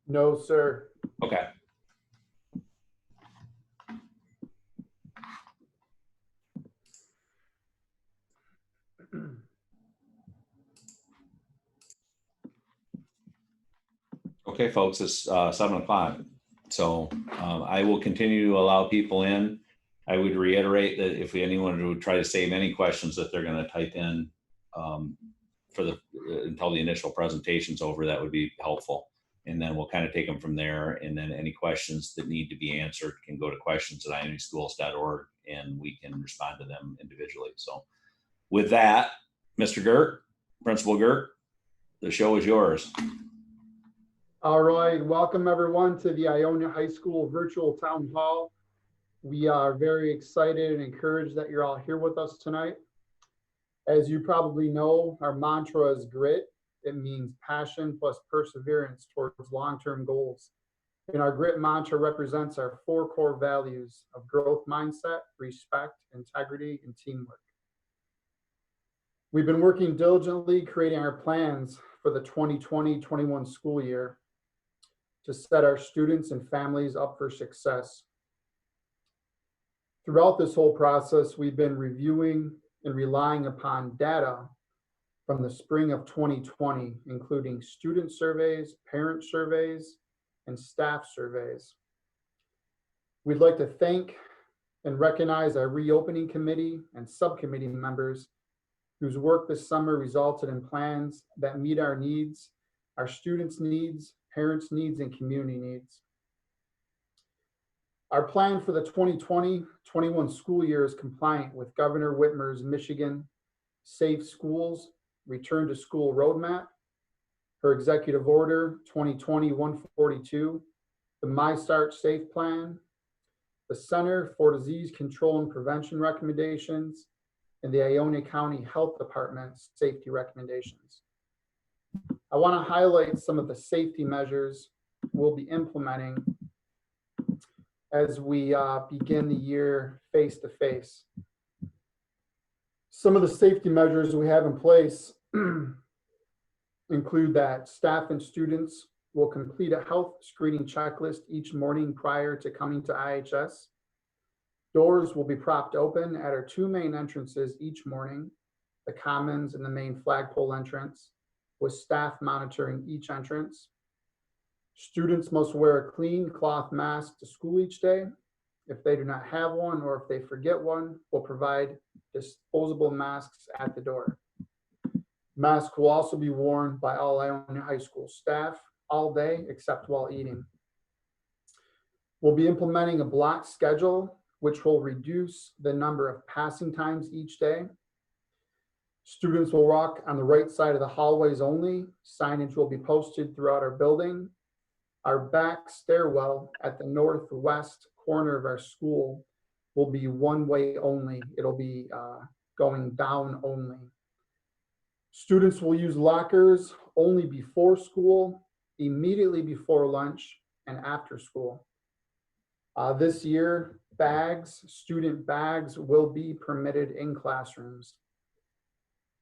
No, sir. Okay. Okay, folks, it's 7 o'clock. So I will continue to allow people in. I would reiterate that if anyone would try to save any questions that they're going to type in for the until the initial presentation's over, that would be helpful. And then we'll kind of take them from there. And then any questions that need to be answered can go to questions@ioniaschools.org and we can respond to them individually. So with that, Mr. Gert, Principal Gert, the show is yours. All right, welcome everyone to the Ionia High School virtual town hall. We are very excited and encouraged that you're all here with us tonight. As you probably know, our mantra is grit. It means passion plus perseverance towards long-term goals. And our grit mantra represents our 4 core values of growth mindset, respect, integrity, and teamwork. We've been working diligently creating our plans for the 2020-21 school year to set our students and families up for success. Throughout this whole process, we've been reviewing and relying upon data from the spring of 2020, including student surveys, parent surveys, and staff surveys. We'd like to thank and recognize our reopening committee and subcommittee members whose work this summer resulted in plans that meet our needs, our students' needs, parents' needs, and community needs. Our plan for the 2020-21 school year is compliant with Governor Whitmer's Michigan Safe Schools Return to School Roadmap, her Executive Order 2020-142, the My Start Safe Plan, the Center for Disease Control and Prevention recommendations, and the Ionia County Health Department's safety recommendations. I want to highlight some of the safety measures we'll be implementing as we begin the year face to face. Some of the safety measures we have in place include that staff and students will complete a health screening checklist each morning prior to coming to IHS. Doors will be propped open at our 2 main entrances each morning, the Commons and the main flagpole entrance, with staff monitoring each entrance. Students must wear a clean cloth mask to school each day. If they do not have one or if they forget one, we'll provide disposable masks at the door. Masks will also be worn by all Ionia High School staff all day except while eating. We'll be implementing a block schedule which will reduce the number of passing times each day. Students will walk on the right side of the hallways only. Signage will be posted throughout our building. Our back stairwell at the northwest corner of our school will be one-way only. It'll be going down only. Students will use lockers only before school, immediately before lunch, and after school. This year, student bags will be permitted in classrooms.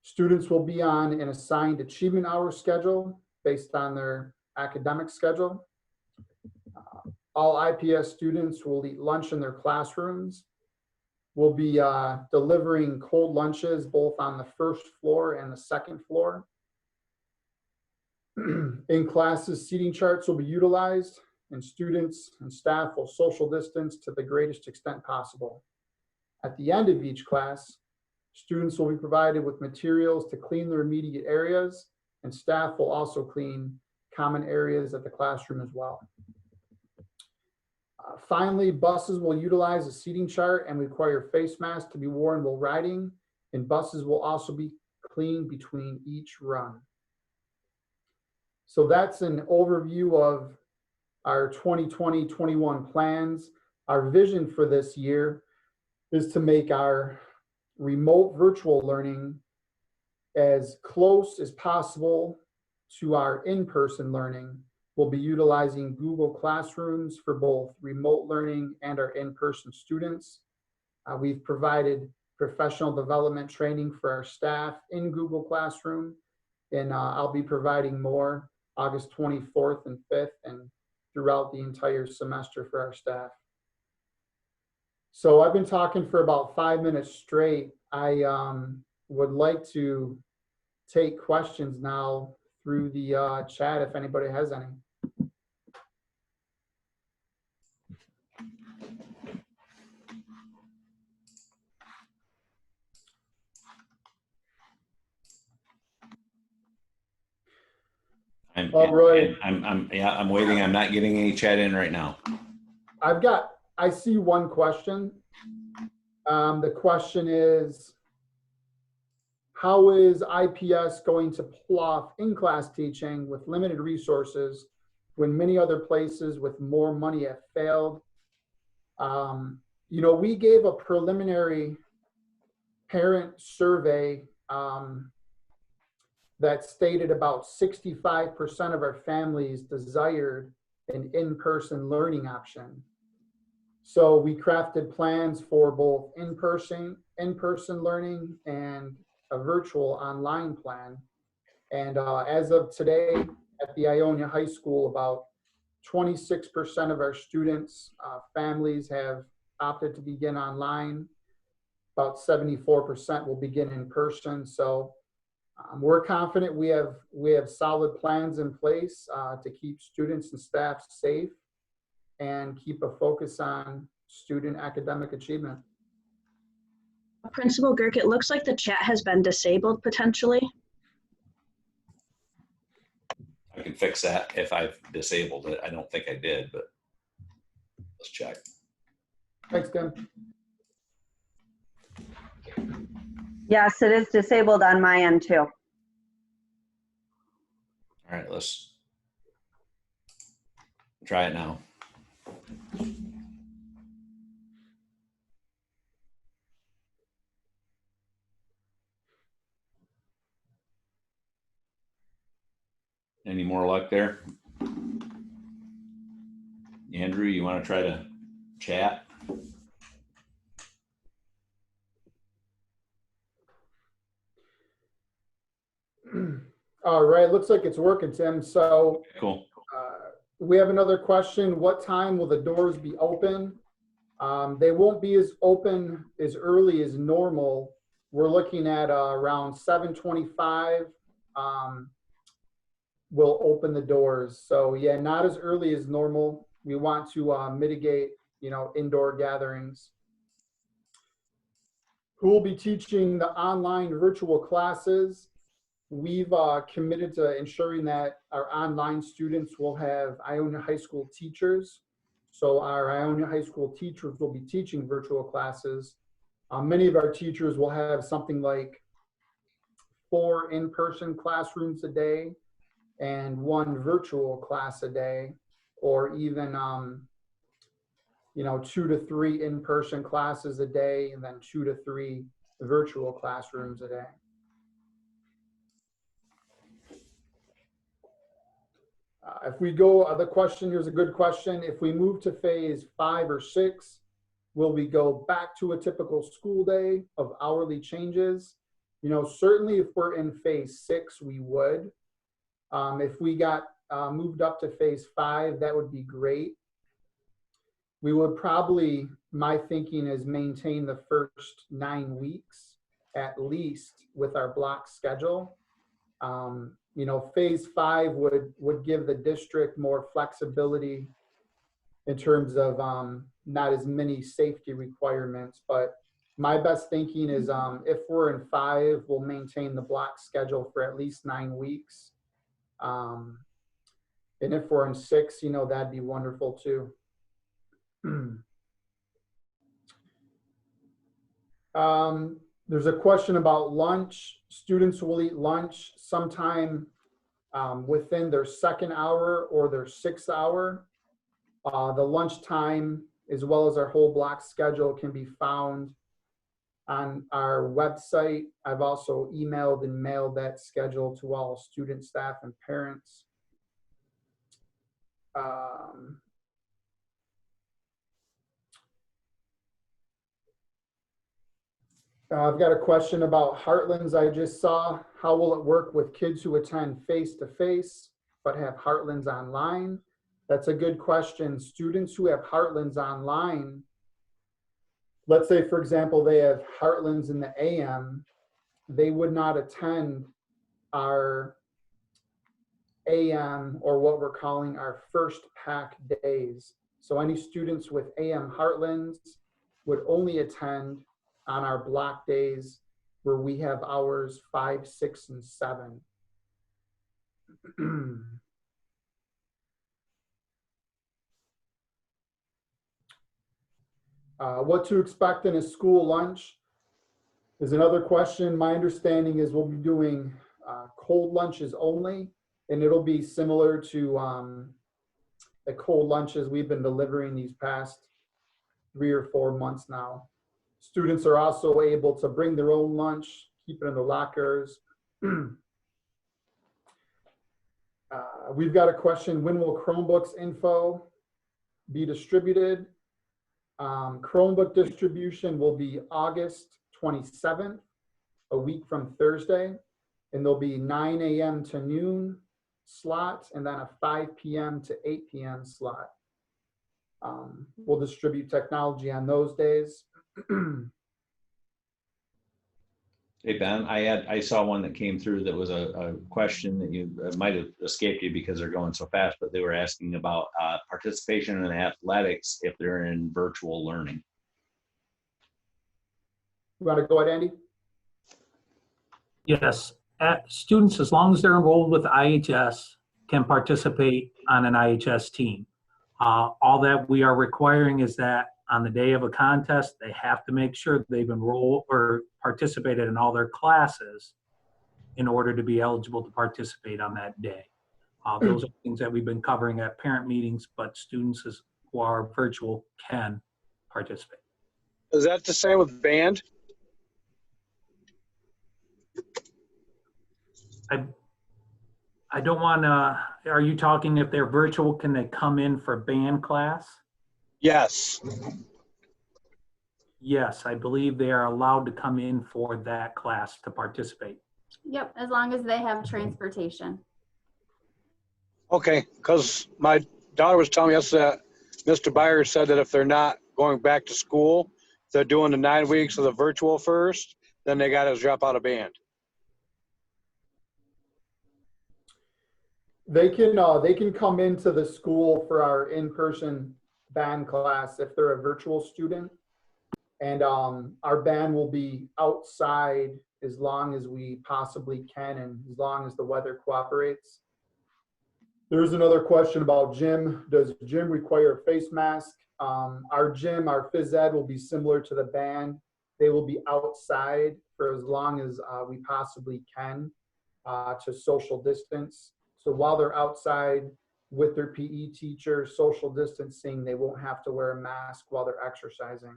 Students will be on an assigned achievement hour schedule based on their academic schedule. All IPS students will eat lunch in their classrooms. We'll be delivering cold lunches both on the 1st floor and the 2nd floor. In classes, seating charts will be utilized, and students and staff will social distance to the greatest extent possible. At the end of each class, students will be provided with materials to clean their immediate areas, and staff will also clean common areas at the classroom as well. Finally, buses will utilize a seating chart and require face masks to be worn while riding, and buses will also be cleaned between each run. So that's an overview of our 2020-21 plans. Our vision for this year is to make our remote virtual learning as close as possible to our in-person learning. We'll be utilizing Google Classrooms for both remote learning and our in-person students. We've provided professional development training for our staff in Google Classroom, and I'll be providing more August 24th and 5th, and throughout the entire semester for our staff. So I've been talking for about 5 minutes straight. I would like to take questions now through the chat if anybody has any. All right. I'm waiting. I'm not getting any chat in right now. I see one question. The question is, how is IPS going to pull off in-class teaching with limited resources when many other places with more money have failed? You know, we gave a preliminary parent survey that stated about 65% of our families desired an in-person learning option. So we crafted plans for both in-person learning and a virtual online plan. And as of today at the Ionia High School, about 26% of our students' families have opted to begin online. About 74% will begin in person. So we're confident we have solid plans in place to keep students and staff safe and keep a focus on student academic achievement. Principal Girk, it looks like the chat has been disabled potentially. I can fix that if I've disabled it. I don't think I did, but let's check. Thanks, Tim. Yes, it is disabled on my end too. All right, let's try it now. Any more luck there? Andrew, you want to try to chat? All right, looks like it's working, Tim. So Cool. we have another question. What time will the doors be open? They won't be as open as early as normal. We're looking at around 7:25. We'll open the doors. So yeah, not as early as normal. We want to mitigate, you know, indoor gatherings. Who will be teaching the online virtual classes? We've committed to ensuring that our online students will have Ionia High School teachers. So our Ionia High School teachers will be teaching virtual classes. Many of our teachers will have something like 4 in-person classrooms a day and 1 virtual class a day, or even, you know, 2 to 3 in-person classes a day and then 2 to 3 virtual classrooms a day. If we go, the question here's a good question. If we move to phase 5 or 6, will we go back to a typical school day of hourly changes? You know, certainly if we're in phase 6, we would. If we got moved up to phase 5, that would be great. We would probably, my thinking is maintain the first 9 weeks at least with our block schedule. You know, phase 5 would give the district more flexibility in terms of not as many safety requirements. But my best thinking is if we're in 5, we'll maintain the block schedule for at least 9 weeks. And if we're in 6, you know, that'd be wonderful too. There's a question about lunch. Students will eat lunch sometime within their 2nd hour or their 6th hour. The lunch time, as well as our whole block schedule, can be found on our website. I've also emailed and mailed that schedule to all student, staff, and parents. I've got a question about Heartlands I just saw. How will it work with kids who attend face-to-face? but have Heartlands online? That's a good question. Students who have Heartlands online, let's say, for example, they have Heartlands in the AM, they would not attend our AM, or what we're calling our first pack days. So any students with AM Heartlands would only attend on our block days where we have hours 5, 6, and 7. What to expect in a school lunch is another question. My understanding is we'll be doing cold lunches only, and it'll be similar to the cold lunches we've been delivering these past 3 or 4 months now. Students are also able to bring their own lunch, keep it in the lockers. We've got a question, when will Chromebooks info be distributed? Chromebook distribution will be August 27th, a week from Thursday, and there'll be 9 a.m. to noon slot, and then a 5 p.m. to 8 p.m. slot. We'll distribute technology on those days. Hey, Ben, I saw one that came through that was a question that you might have escaped you because they're going so fast, but they were asking about participation in athletics if they're in virtual learning. You want to go ahead, Andy? Yes, students, as long as they're enrolled with IHS, can participate on an IHS team. All that we are requiring is that on the day of a contest, they have to make sure they've enrolled or participated in all their classes in order to be eligible to participate on that day. Those are things that we've been covering at parent meetings, but students who are virtual can participate. Is that the same with band? I don't want to, are you talking if they're virtual, can they come in for band class? Yes. Yes, I believe they are allowed to come in for that class to participate. Yep, as long as they have transportation. Okay, because my daughter was telling me yesterday, Mr. Byers said that if they're not going back to school, they're doing the 9 weeks of the virtual first, then they got to drop out of band. They can come into the school for our in-person band class if they're a virtual student. And our band will be outside as long as we possibly can and as long as the weather cooperates. There's another question about gym. Does gym require a face mask? Our gym, our phys ed will be similar to the band. They will be outside for as long as we possibly can to social distance. So while they're outside with their PE teacher, social distancing, they won't have to wear a mask while they're exercising.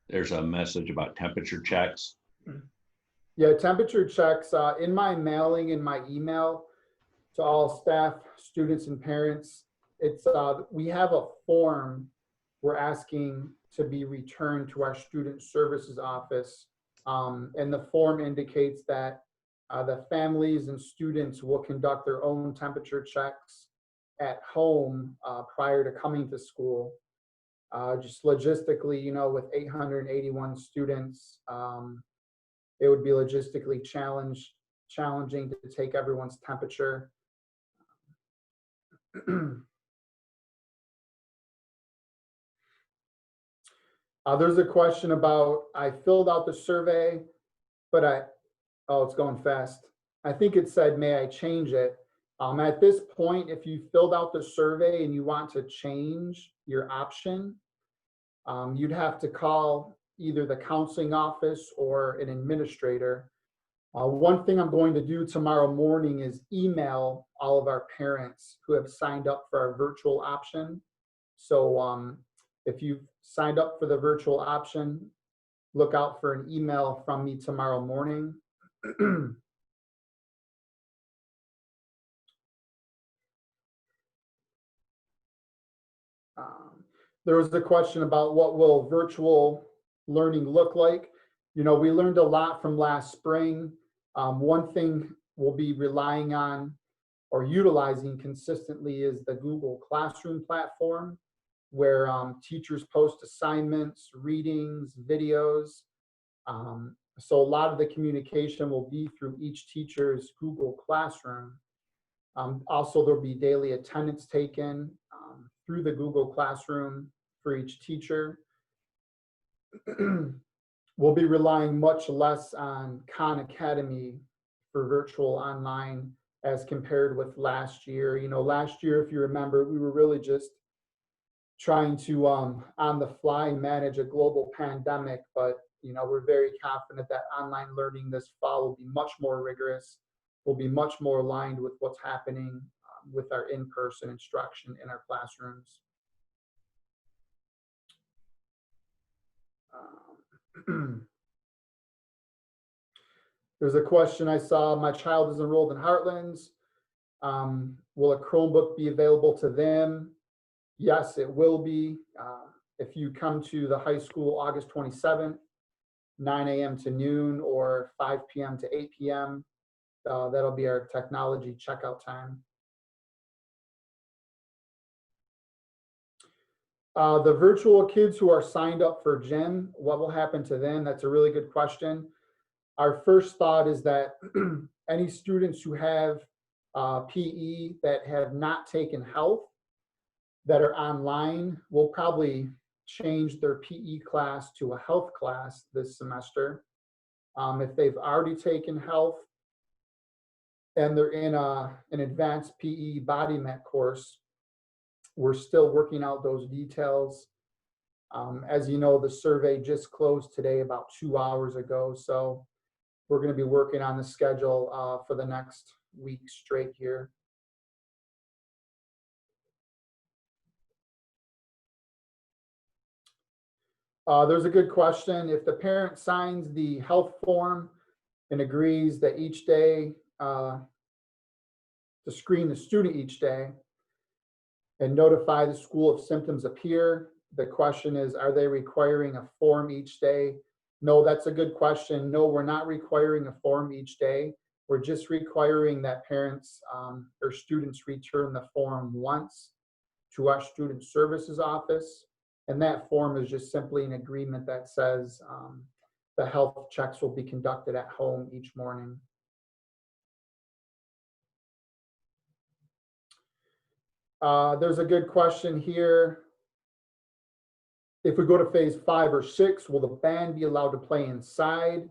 There's a message about temperature checks. Yeah, temperature checks in my mailing, in my email to all staff, students, and parents. It's we have a form we're asking to be returned to our student services office, and the form indicates that the families and students will conduct their own temperature checks at home prior to coming to school. Just logistically, you know, with 881 students, it would be logistically challenging to take everyone's temperature. There's a question about, I filled out the survey, but oh, it's going fast. I think it said, may I change it? At this point, if you filled out the survey and you want to change your option, you'd have to call either the counseling office or an administrator. One thing I'm going to do tomorrow morning is email all of our parents who have signed up for our virtual option. So if you've signed up for the virtual option, look out for an email from me tomorrow morning. There was the question about what will virtual learning look like. You know, we learned a lot from last spring. One thing we'll be relying on or utilizing consistently is the Google Classroom platform, where teachers post assignments, readings, videos. So a lot of the communication will be through each teacher's Google Classroom. Also, there'll be daily attendance taken through the Google Classroom for each teacher. We'll be relying much less on Khan Academy for virtual online as compared with last year. You know, last year, if you remember, we were really just trying to on the fly manage a global pandemic, but you know, we're very confident that online learning this fall will be much more rigorous, will be much more aligned with what's happening with our in-person instruction in our classrooms. There's a question I saw, my child is enrolled in Heartlands. Will a Chromebook be available to them? Yes, it will be. If you come to the high school August 27th, 9 a.m. to noon or 5 p.m. to 8 p.m., that'll be our technology checkout time. The virtual kids who are signed up for gym, what will happen to them? That's a really good question. Our first thought is that any students who have PE that have not taken health that are online will probably change their PE class to a health class this semester. If they've already taken health and they're in an advanced PE body mat course, we're still working out those details. As you know, the survey just closed today about 2 hours ago, so we're going to be working on the schedule for the next week straight here. There's a good question. If the parent signs the health form and agrees that each day to screen the student each day and notify the school if symptoms appear, the question is, are they requiring a form each day? No, that's a good question. No, we're not requiring a form each day. We're just requiring that parents or students return the form once to our student services office. And that form is just simply an agreement that says the health checks will be conducted at home each morning. There's a good question here. If we go to phase 5 or 6, will the band be allowed to play inside?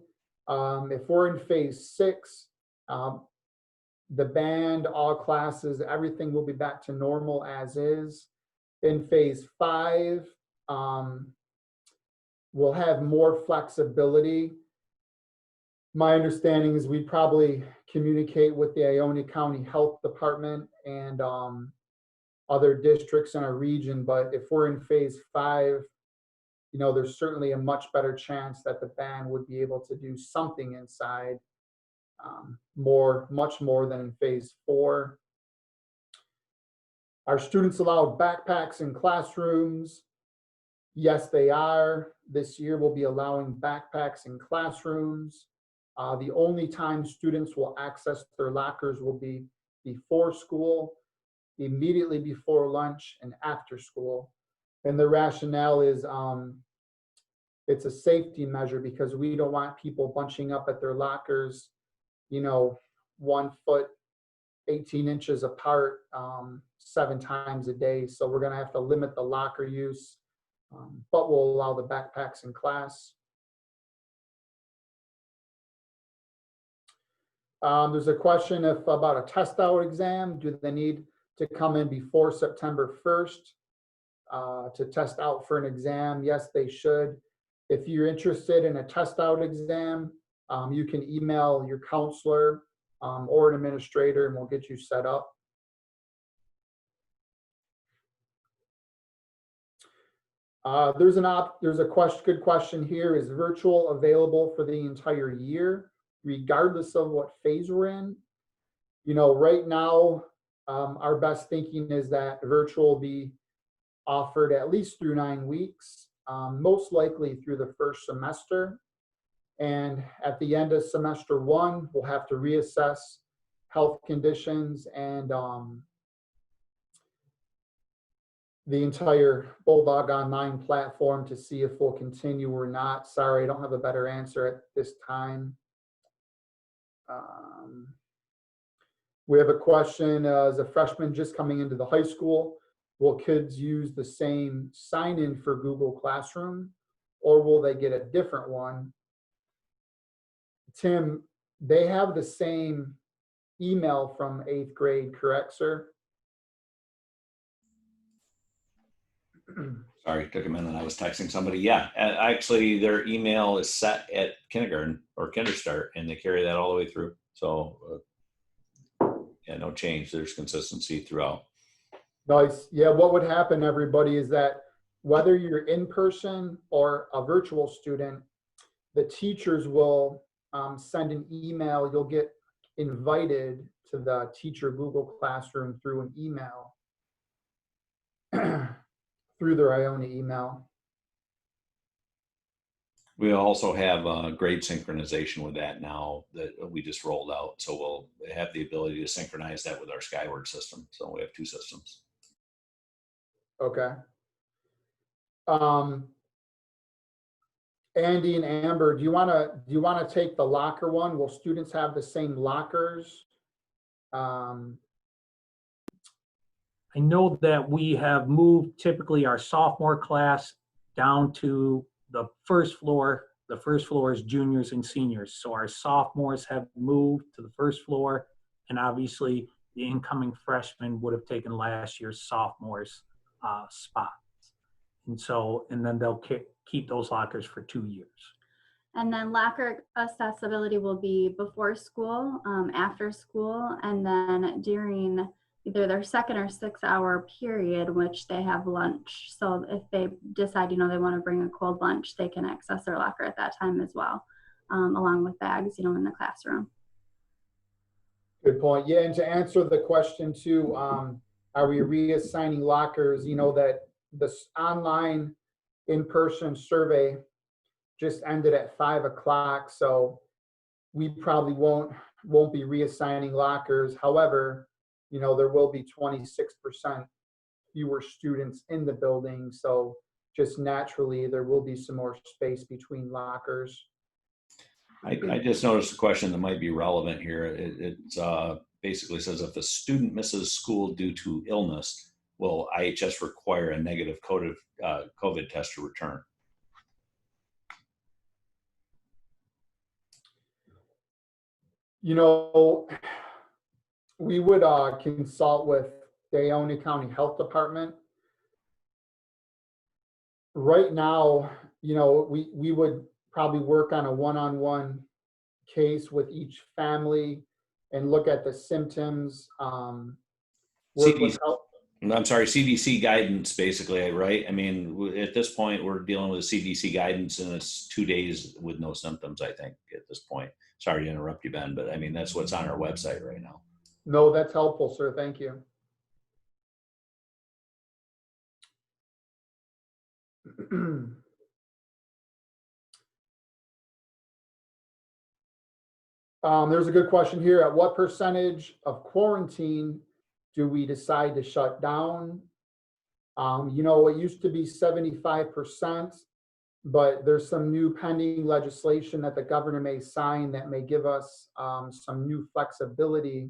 If we're in phase 6, the band, all classes, everything will be back to normal as is. In phase 5, we'll have more flexibility. My understanding is we probably communicate with the Ionia County Health Department and other districts in our region, but if we're in phase 5, you know, there's certainly a much better chance that the band would be able to do something inside, much more than in phase 4. Are students allowed backpacks in classrooms? Yes, they are. This year we'll be allowing backpacks in classrooms. The only time students will access their lockers will be before school, immediately before lunch, and after school. And the rationale is it's a safety measure because we don't want people bunching up at their lockers, you know, 1 foot, 18 inches apart 7 times a day. So we're going to have to limit the locker use, but we'll allow the backpacks in class. There's a question about a test out exam. Do they need to come in before September 1st to test out for an exam? Yes, they should. If you're interested in a test out exam, you can email your counselor or an administrator and we'll get you set up. There's a good question here. Is virtual available for the entire year, regardless of what phase we're in? You know, right now, our best thinking is that virtual will be offered at least through 9 weeks, most likely through the first semester. And at the end of semester 1, we'll have to reassess health conditions and the entire Bulldog Online platform to see if we'll continue or not. Sorry, I don't have a better answer at this time. We have a question, as a freshman just coming into the high school, will kids use the same sign-in for Google Classroom, or will they get a different one? Tim, they have the same email from 8th grade, correct, sir? Sorry, took a minute. I was texting somebody. Yeah, actually, their email is set at kindergarten or kinderstart, and they carry that all the way through. So, yeah, no change. There's consistency throughout. Nice. Yeah, what would happen, everybody, is that whether you're in person or a virtual student, the teachers will send an email. You'll get invited to the teacher Google Classroom through an email, through their Ionia email. We also have grade synchronization with that now that we just rolled out. So we'll have the ability to synchronize that with our Skyward system. So we have 2 systems. Okay. Andy and Amber, do you want to take the locker one? Will students have the same lockers? I know that we have moved typically our sophomore class down to the first floor. The first floor is juniors and seniors. So our sophomores have moved to the first floor, and obviously the incoming freshmen would have taken last year's sophomores' spots. And then they'll keep those lockers for 2 years. And then locker accessibility will be before school, after school, and then during either their 2nd or 6th hour period, which they have lunch. So if they decide, they want to bring a cold lunch, they can access their locker at that time as well, along with bags, in the classroom. Good point. Yeah, and to answer the question too, are we reassigning lockers? That this online in-person survey just ended at 5 o'clock, so we probably won't be reassigning lockers. However, there will be 26% fewer students in the building, so just naturally there will be some more space between lockers. I just noticed a question that might be relevant here. It basically says, if a student misses school due to illness, will IHS require a negative COVID test to return? We would consult with the Ionia County Health Department. Right now, we would probably work on a one-on-one case with each family and look at the symptoms. Work with health. I'm sorry, CDC guidance, basically, right? I mean, at this point, we're dealing with CDC guidance, and it's 2 days with no symptoms, I think, at this point. Sorry to interrupt you, Ben, but I mean, that's what's on our website right now. No, that's helpful, sir. Thank you. There's a good question here. At what percentage of quarantine do we decide to shut down? It used to be 75%, but there's some new pending legislation that the governor may sign that may give us some new flexibility,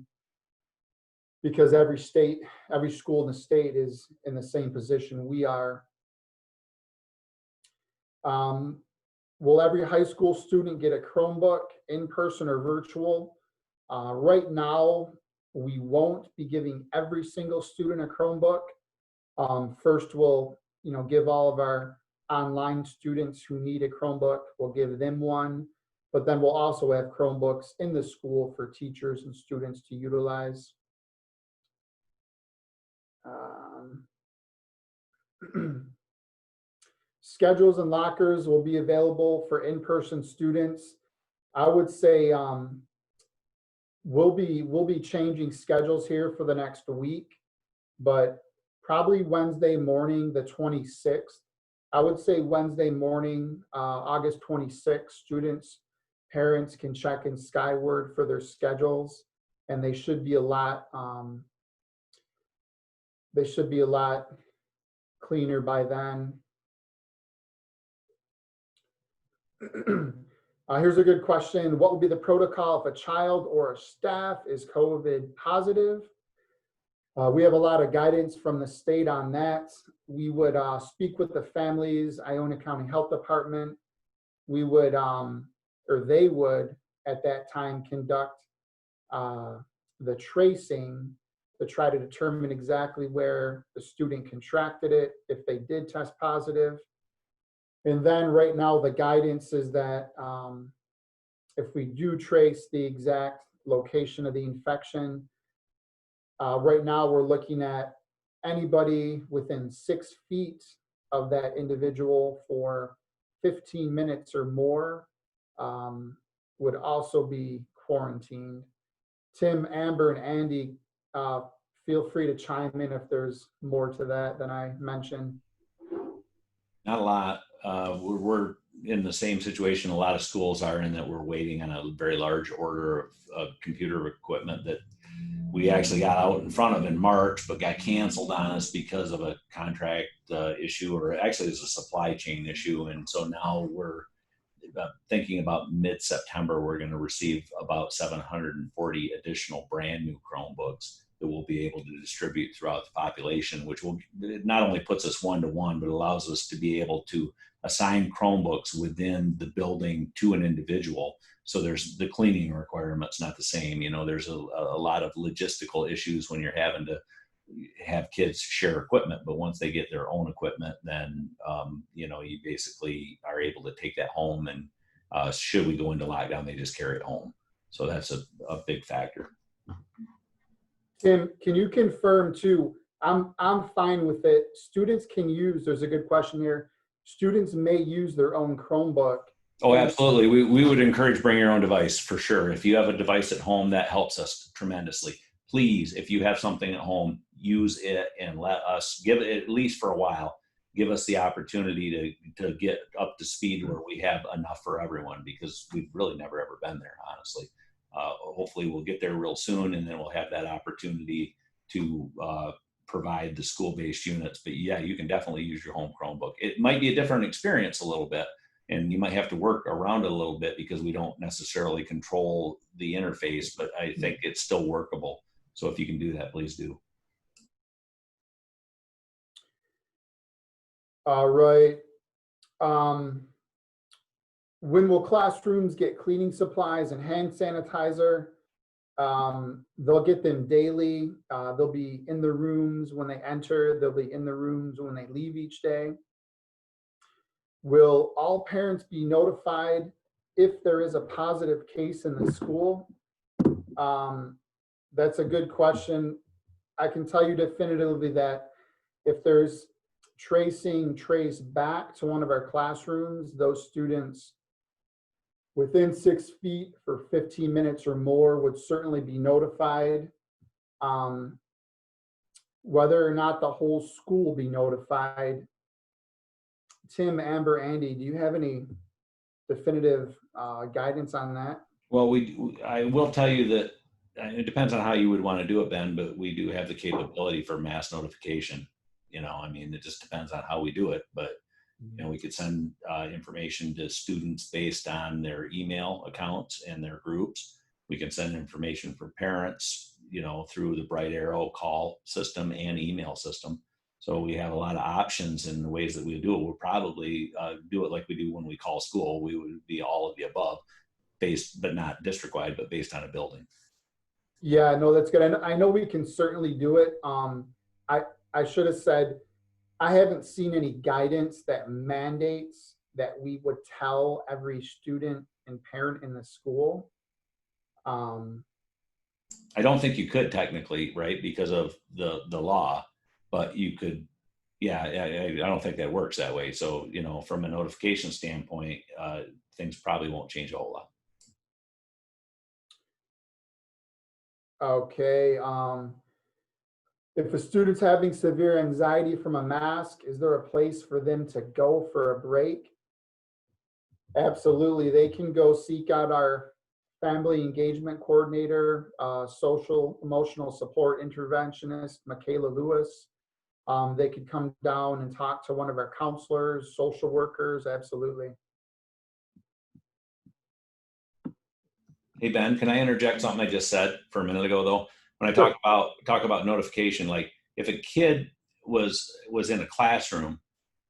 because every school in the state is in the same position we are. Will every high school student get a Chromebook, in person or virtual? Right now, we won't be giving every single student a Chromebook. First, we'll give all of our online students who need a Chromebook, we'll give them one, but then we'll also have Chromebooks in the school for teachers and students to utilize. Schedules and lockers will be available for in-person students. I would say we'll be changing schedules here for the next week, but probably Wednesday morning, the 26th. I would say Wednesday morning, August 26th, students parents can check in Skyward for their schedules, and they should be a lot cleaner by then. Here's a good question. What would be the protocol if a child or a staff is COVID positive? We have a lot of guidance from the state on that. We would speak with the families, Ionia County Health Department. We would, or they would at that time conduct the tracing to try to determine exactly where the student contracted it, if they did test positive. And then right now the guidance is that if we do trace the exact location of the infection, right now we're looking at anybody within 6 feet of that individual for 15 minutes or more would also be quarantined. Tim, Amber, and Andy, feel free to chime in if there's more to that than I mentioned. Not a lot. We're in the same situation a lot of schools are in, that we're waiting on a very large order of computer equipment that we actually got out in front of in March, but got canceled on us because of a contract issue, or actually it's a supply chain issue. And so now we're thinking about mid-September, we're going to receive about 740 additional brand new Chromebooks that we'll be able to distribute throughout the population, which will, it not only puts us one-to-one, but allows us to be able to assign Chromebooks within the building to an individual. So there's the cleaning requirements not the same. You know, there's a lot of logistical issues when you're having to have kids share equipment, but once they get their own equipment, then you know, you basically are able to take that home, and should we go into lockdown, they just carry it home. So that's a big factor. Tim, can you confirm too? I'm fine with it. Students can use, there's a good question here. Students may use their own Chromebook. Oh, absolutely. We would encourage bring your own device for sure. If you have a device at home, that helps us tremendously. Please, if you have something at home, use it and let us give it, at least for a while, give us the opportunity to get up to speed where we have enough for everyone, because we've really never ever been there, honestly. Hopefully we'll get there real soon, and then we'll have that opportunity to provide the school-based units. But yeah, you can definitely use your home Chromebook. It might be a different experience a little bit, and you might have to work around it a little bit because we don't necessarily control the interface, but I think it's still workable. So if you can do that, please do. All right. When will classrooms get cleaning supplies and hand sanitizer? They'll get them daily. They'll be in the rooms when they enter. They'll be in the rooms when they leave each day. Will all parents be notified if there is a positive case in the school? That's a good question. I can tell you definitively that if there's trace back to one of our classrooms, those students within 6 feet for 15 minutes or more would certainly be notified. Whether or not the whole school will be notified, Tim, Amber, Andy, do you have any definitive guidance on that? Well, I will tell you that it depends on how you would want to do it, Ben, but we do have the capability for mass notification. You know, I mean, it just depends on how we do it, but you know, we could send information to students based on their email accounts and their groups. We can send information for parents, you know, through the Bright Arrow call system and email system. So we have a lot of options in the ways that we do it. We'll probably do it like we do when we call school. We would be all of the above, based, but not district-wide, but based on a building. Yeah, no, that's good. I know we can certainly do it. I should have said, I haven't seen any guidance that mandates that we would tell every student and parent in the school. I don't think you could technically, right, because of the law, but you could. Yeah, I don't think that works that way. So, you know, from a notification standpoint, things probably won't change a whole lot. Okay. If a student's having severe anxiety from a mask, is there a place for them to go for a break? Absolutely. They can go seek out our family engagement coordinator, social emotional support interventionist, Michaela Lewis. They could come down and talk to one of our counselors, social workers. Absolutely. Hey, Ben, can I interject something I just said for a minute ago, though? When I Sure. talk about notification, like if a kid was in a classroom,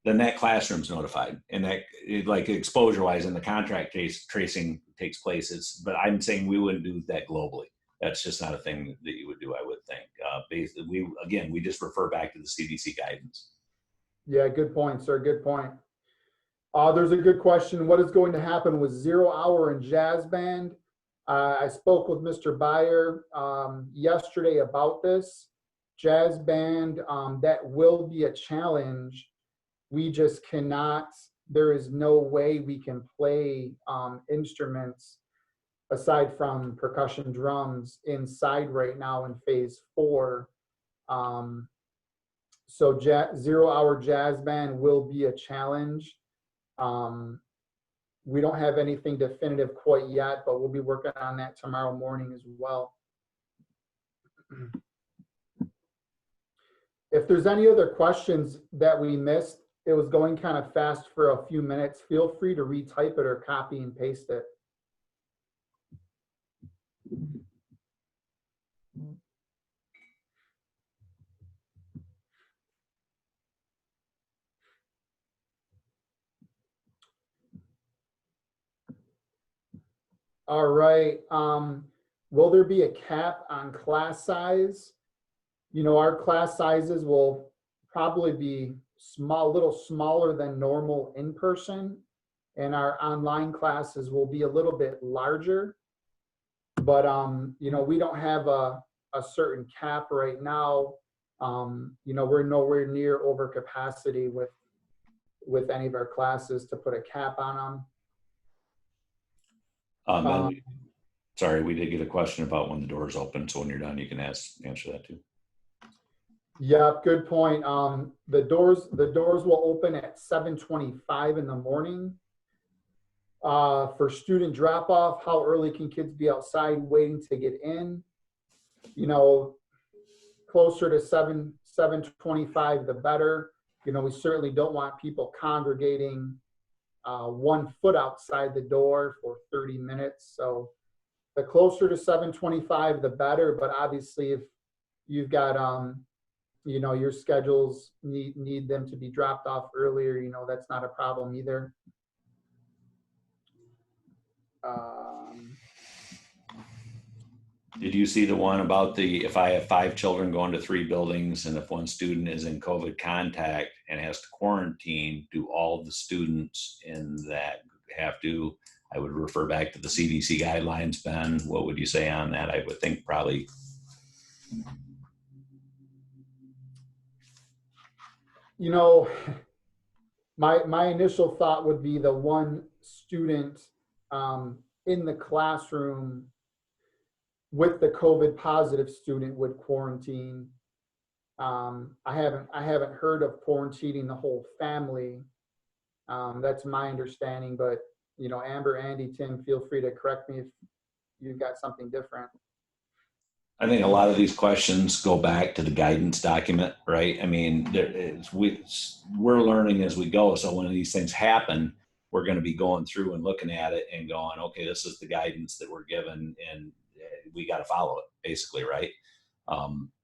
then that classroom's notified, and that like exposure wise in the contract tracing takes place. But I'm saying we wouldn't do that globally. That's just not a thing that you would do, I would think. Basically, we just refer back to the CDC guidance. Yeah, good point, sir. Good point. There's a good question. What is going to happen with 0 Hour and Jazz Band? I spoke with Mr. Byer yesterday about this. Jazz Band, that will be a challenge. We just cannot, there is no way we can play instruments aside from percussion drums inside right now in phase 4. So 0 Hour Jazz Band will be a challenge. We don't have anything definitive quite yet, but we'll be working on that tomorrow morning as well. If there's any other questions that we missed, it was going kind of fast for a few minutes. Feel free to retype it or copy and paste it. All right. Will there be a cap on class size? You know, our class sizes will probably be small, a little smaller than normal in person, and our online classes will be a little bit larger. But you know, we don't have a certain cap right now. You know, we're nowhere near over capacity with any of our classes to put a cap on them. Sorry, we did get a question about when the doors open. So when you're done, you can answer that too. Yeah, good point. The doors will open at 7:25 in the morning. For student drop off, how early can kids be outside waiting to get in? You know, closer to 7:25, the better. You know, we certainly don't want people congregating 1 foot outside the door for 30 minutes. So the closer to 7:25, the better. But obviously, if you've got you know, your schedules need them to be dropped off earlier, you know, that's not a problem either. Did you see the one about if I have 5 children going to 3 buildings, and if one student is in COVID contact and has to quarantine, do all of the students in that have to? I would refer back to the CDC guidelines. Ben, what would you say on that? I would think probably. You know, my initial thought would be the one student in the classroom with the COVID positive student would quarantine. I haven't heard of quarantining the whole family. That's my understanding, but you know, Amber, Andy, Tim, feel free to correct me if you've got something different. I think a lot of these questions go back to the guidance document, right? I mean, we're learning as we go. So when these things happen, we're going to be going through and looking at it and going, okay, this is the guidance that we're given, and we got to follow it, basically, right?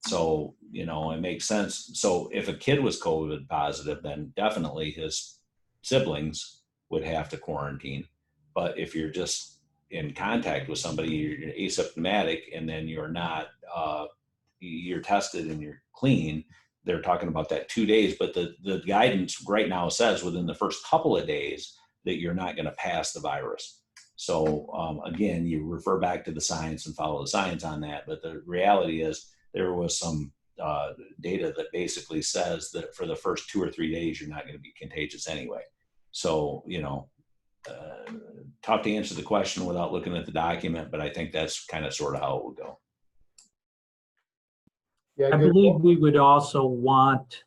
So, you know, it makes sense. So if a kid was COVID positive, then definitely his siblings would have to quarantine. But if you're just in contact with somebody, you're asymptomatic, and then you're not, you're tested and you're clean, they're talking about that 2 days. But the guidance right now says within the first couple of days that you're not going to pass the virus. So again, you refer back to the science and follow the science on that. But the reality is there was some data that basically says that for the first 2 or 3 days, you're not going to be contagious anyway. So, you know, tough to answer the question without looking at the document, but I think that's kind of sort of how it would go. Yeah, I believe we would also want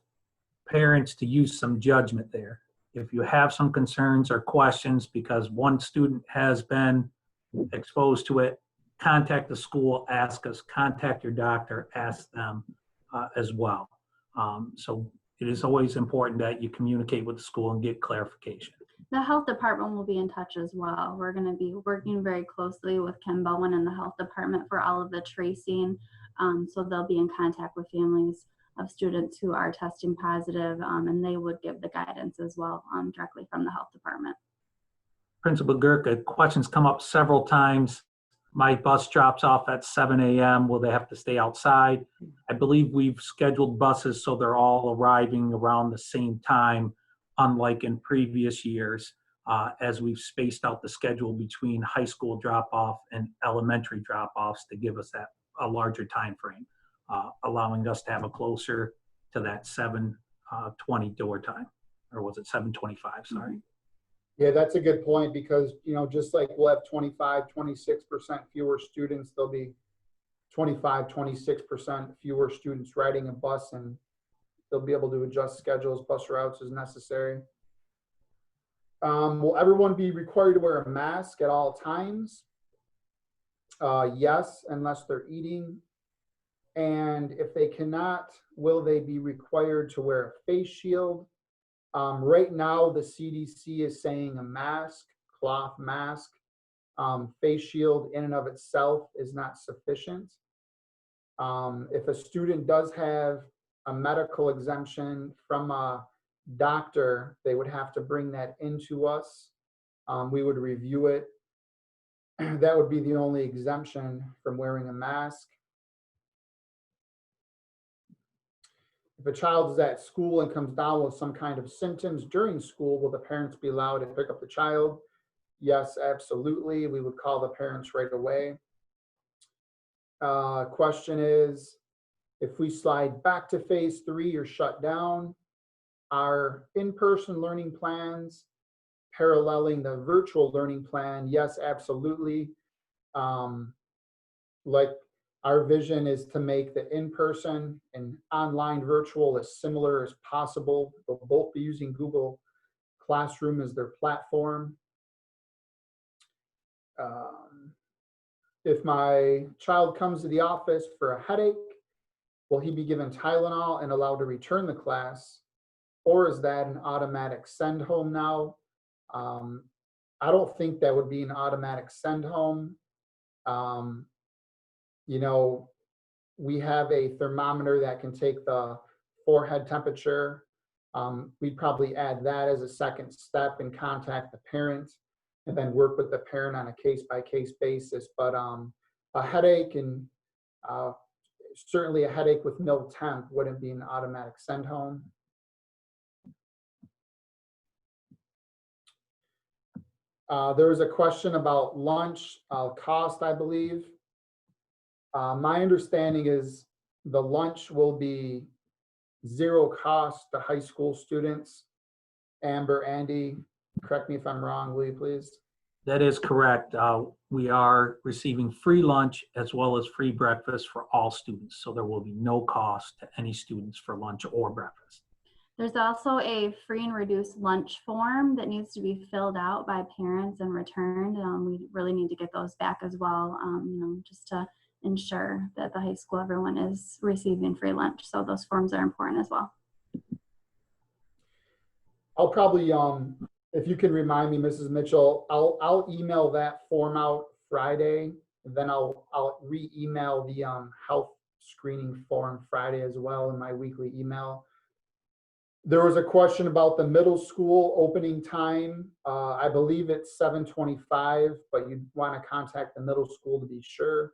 parents to use some judgment there. If you have some concerns or questions because one student has been exposed to it, contact the school, ask us, contact your doctor, ask them as well. So it is always important that you communicate with the school and get clarification. The health department will be in touch as well. We're going to be working very closely with Ken Bowen and the health department for all of the tracing. So they'll be in contact with families of students who are testing positive, and they would give the guidance as well directly from the health department. Principal Gurka, questions come up several times. My bus drops off at 7 a.m. Will they have to stay outside? I believe we've scheduled buses so they're all arriving around the same time, unlike in previous years, as we've spaced out the schedule between high school drop-off and elementary drop-offs to give us a larger time frame, allowing us to have a closer to that 7:20 door time, or was it 7:25? Sorry. Yeah, that's a good point because, just like we'll have 25, 26% fewer students, there'll be 25, 26% fewer students riding a bus, and they'll be able to adjust schedules, bus routes as necessary. Will everyone be required to wear a mask at all times? Yes, unless they're eating. And if they cannot, will they be required to wear a face shield? Right now, the CDC is saying a mask, cloth mask, face shield in and of itself is not sufficient. If a student does have a medical exemption from a doctor, they would have to bring that into us. We would review it. That would be the only exemption from wearing a mask. If a child is at school and comes down with some kind of symptoms during school, will the parents be allowed to pick up the child? Yes, absolutely. We would call the parents right away. Question is, if we slide back to phase 3 or shut down, our in-person learning plans paralleling the virtual learning plan? Yes, absolutely. Like, our vision is to make the in-person and online virtual as similar as possible. They'll both be using Google Classroom as their platform. If my child comes to the office for a headache, will he be given Tylenol and allowed to return to class? Or is that an automatic send home now? I don't think that would be an automatic send home. We have a thermometer that can take the forehead temperature. We'd probably add that as a second step and contact the parent and then work with the parent on a case-by-case basis. But a headache and certainly a headache with no temp wouldn't be an automatic send home. There was a question about lunch cost, I believe. My understanding is the lunch will be zero cost to high school students. Amber, Andy, correct me if I'm wrong, will you please? That is correct. We are receiving free lunch as well as free breakfast for all students. So there will be no cost to any students for lunch or breakfast. There's also a free and reduced lunch form that needs to be filled out by parents and returned. We really need to get those back as well, just to ensure that the high school everyone is receiving free lunch. So those forms are important as well. I'll probably, if you can remind me, Mrs. Mitchell, I'll email that form out Friday, and then I'll re-email the health screening form Friday as well in my weekly email. There was a question about the middle school opening time. I believe it's 7:25, but you'd want to contact the middle school to be sure.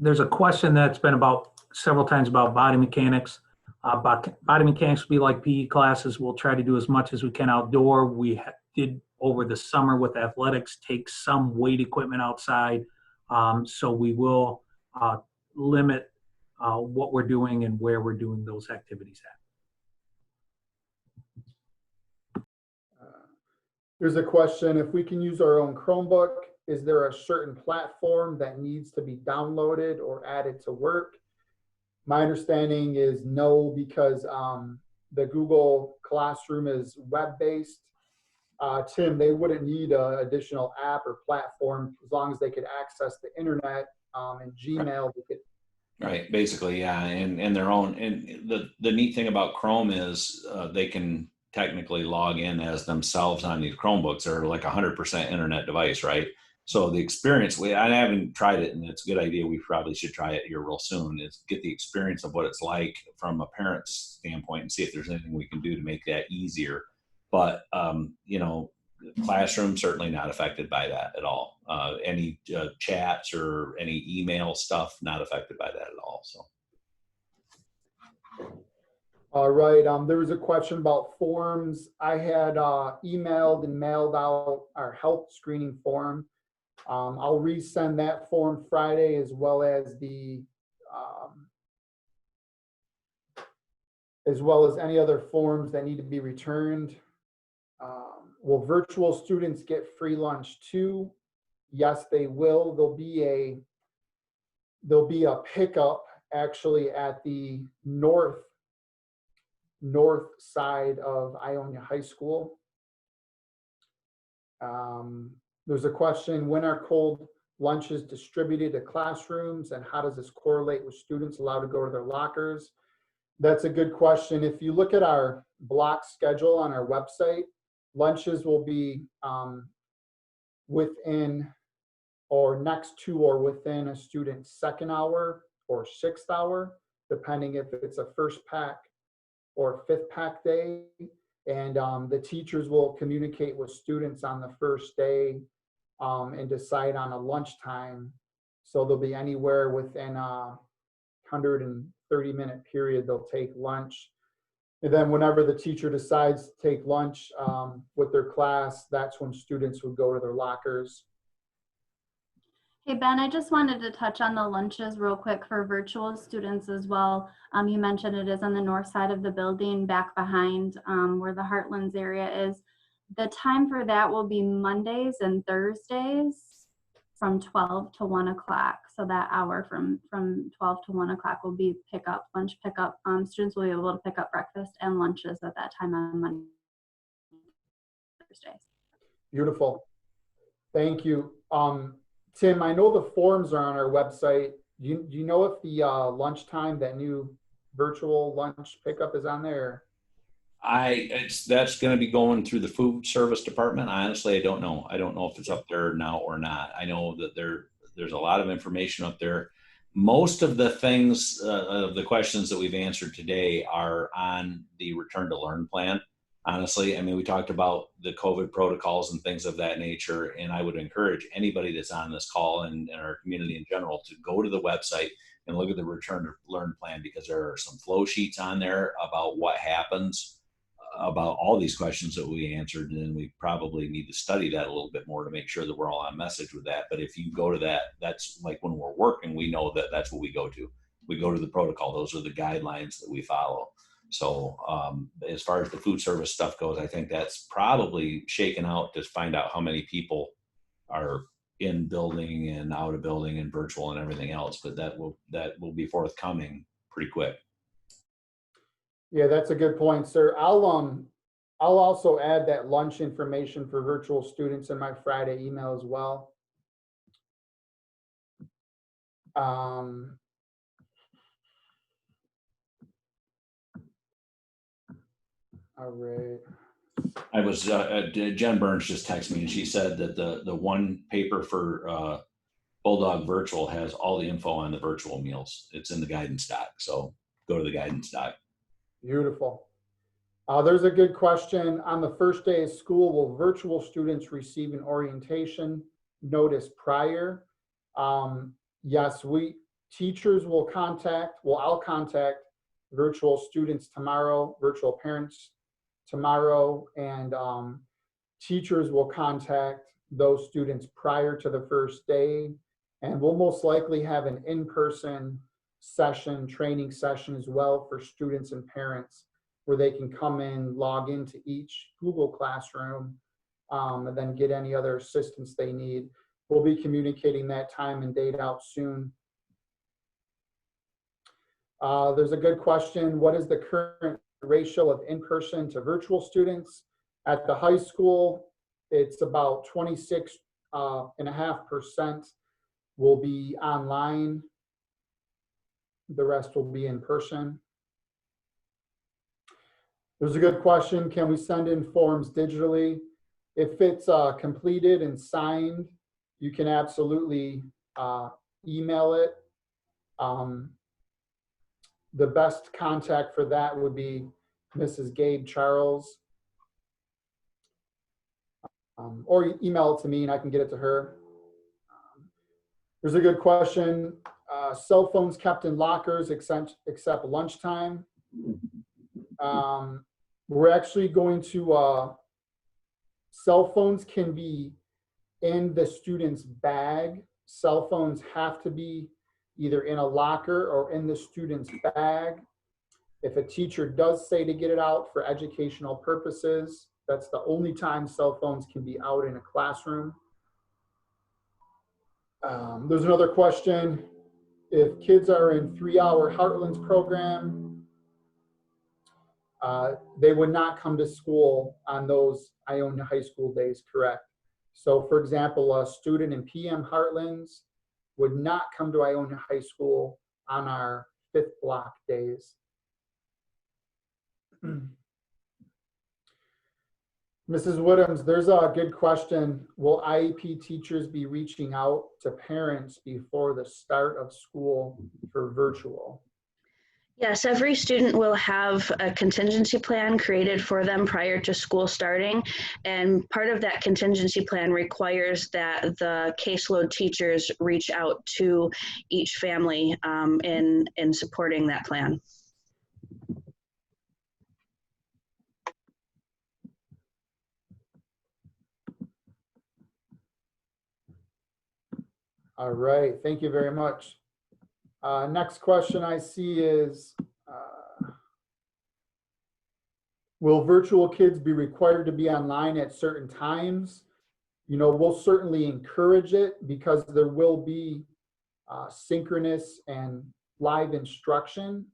There's a question that's been about several times about body mechanics. Body mechanics will be like PE classes. We'll try to do as much as we can outdoor. We did over the summer with athletics take some weight equipment outside. So we will limit what we're doing and where we're doing those activities at. There's a question, if we can use our own Chromebook, is there a certain platform that needs to be downloaded or added to work? My understanding is no, because the Google Classroom is web-based. Tim, they wouldn't need an additional app or platform as long as they could access the internet and Gmail. They could, Right, basically, yeah, and their own. And the neat thing about Chrome is they can technically log in as themselves on these Chromebooks. They're like 100% internet device, right? So the experience, I haven't tried it, and it's a good idea. We probably should try it here real soon. Is get the experience of what it's like from a parent's standpoint, and see if there's anything we can do to make that easier. But Classroom certainly not affected by that at all. Any chats or any email stuff not affected by that at all. So. all right. There was a question about forms. I had emailed and mailed out our health screening form. I'll resend that form Friday, as well as any other forms that need to be returned. Will virtual students get free lunch too? Yes, they will. There'll be a pickup actually at the north side of Ionia High School. There's a question, when are cold lunches distributed to classrooms, and how does this correlate with students allowed to go to their lockers? That's a good question. If you look at our block schedule on our website, lunches will be within or next to or within a student's second hour or sixth hour, depending if it's a first pack or fifth pack day. And the teachers will communicate with students on the first day and decide on a lunchtime. So they'll be anywhere within a 130-minute period, they'll take lunch. And then whenever the teacher decides to take lunch with their class, that's when students would go to their lockers. Hey, Ben, I just wanted to touch on the lunches real quick for virtual students as well. You mentioned it is on the north side of the building, back behind where the Heartlands area is. The time for that will be Mondays and Thursdays from 12 to 1 o'clock. So that hour from 12 to 1 o'clock will be lunch pickup. Students will be able to pick up breakfast and lunches at that time on Monday and Thursdays. Beautiful. Thank you. Tim, I know the forms are on our website. Do you know if the lunchtime, that new virtual lunch pickup, is on there? That's going to be going through the food service department. Honestly, I don't know. I don't know if it's up there now or not. I know that there's a lot of information up there. Most of the things, of the questions that we've answered today are on the return to learn plan. Honestly, I mean, we talked about the COVID protocols and things of that nature, and I would encourage anybody that's on this call and our community in general to go to the website and look at the return to learn plan, because there are some flow sheets on there about what happens about all these questions that we answered, and we probably need to study that a little bit more to make sure that we're all on message with that. But if you go to that, that's like when we're working, we know that that's what we go to. We go to the protocol. Those are the guidelines that we follow. So as far as the food service stuff goes, I think that's probably shaken out to find out how many people are in building and out of building and virtual and everything else. But that will be forthcoming pretty quick. Yeah, that's a good point, sir. I'll also add that lunch information for virtual students in my Friday email as well. All right. I was Jen Burns just texted me, and she said that the one paper for Bulldog Virtual has all the info on the virtual meals. It's in the guidance doc, so go to the guidance doc. Beautiful. There's a good question. On the first day of school, will virtual students receive an orientation notice prior? Yes, teachers will I'll contact virtual students tomorrow, virtual parents tomorrow, and teachers will contact those students prior to the first day. And we'll most likely have an in-person training session as well for students and parents, where they can come in, log into each Google Classroom, and then get any other assistance they need. We'll be communicating that time and date out soon. There's a good question. What is the current ratio of in-person to virtual students? At the high school, it's about 26.5% will be online. The rest will be in person. There's a good question. Can we send in forms digitally? If it's completed and signed, you can absolutely email it. The best contact for that would be Mrs. Gabe Charles. Or email it to me and I can get it to her. There's a good question. Cell phones kept in lockers except lunchtime. We're actually going to, cell phones can be in the student's bag. Cell phones have to be either in a locker or in the student's bag. If a teacher does say to get it out for educational purposes, that's the only time cell phones can be out in a classroom. There's another question. If kids are in 3-hour Heartlands program, they would not come to school on those Ionia High School days, correct? So for example, a student in PM Heartlands would not come to Ionia High School on our 5th block days. Mrs. Woodhams, there's a good question. Will IEP teachers be reaching out to parents before the start of school for virtual? Yes, every student will have a contingency plan created for them prior to school starting. And part of that contingency plan requires that the caseload teachers reach out to each family in supporting that plan. All right, thank you very much. Next question I see is, will virtual kids be required to be online at certain times? You know, we'll certainly encourage it because there will be synchronous and live instruction,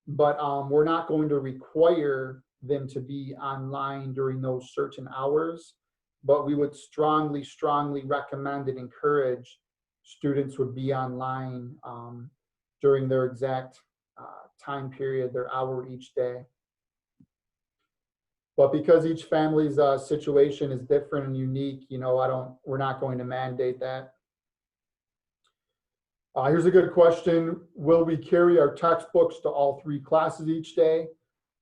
but we're not going to require them to be online during those certain hours. But we would strongly, strongly recommend and encourage students would be online during their exact time period, their hour each day. But because each family's situation is different and unique, you know, we're not going to mandate that. Here's a good question. Will we carry our textbooks to all 3 classes each day,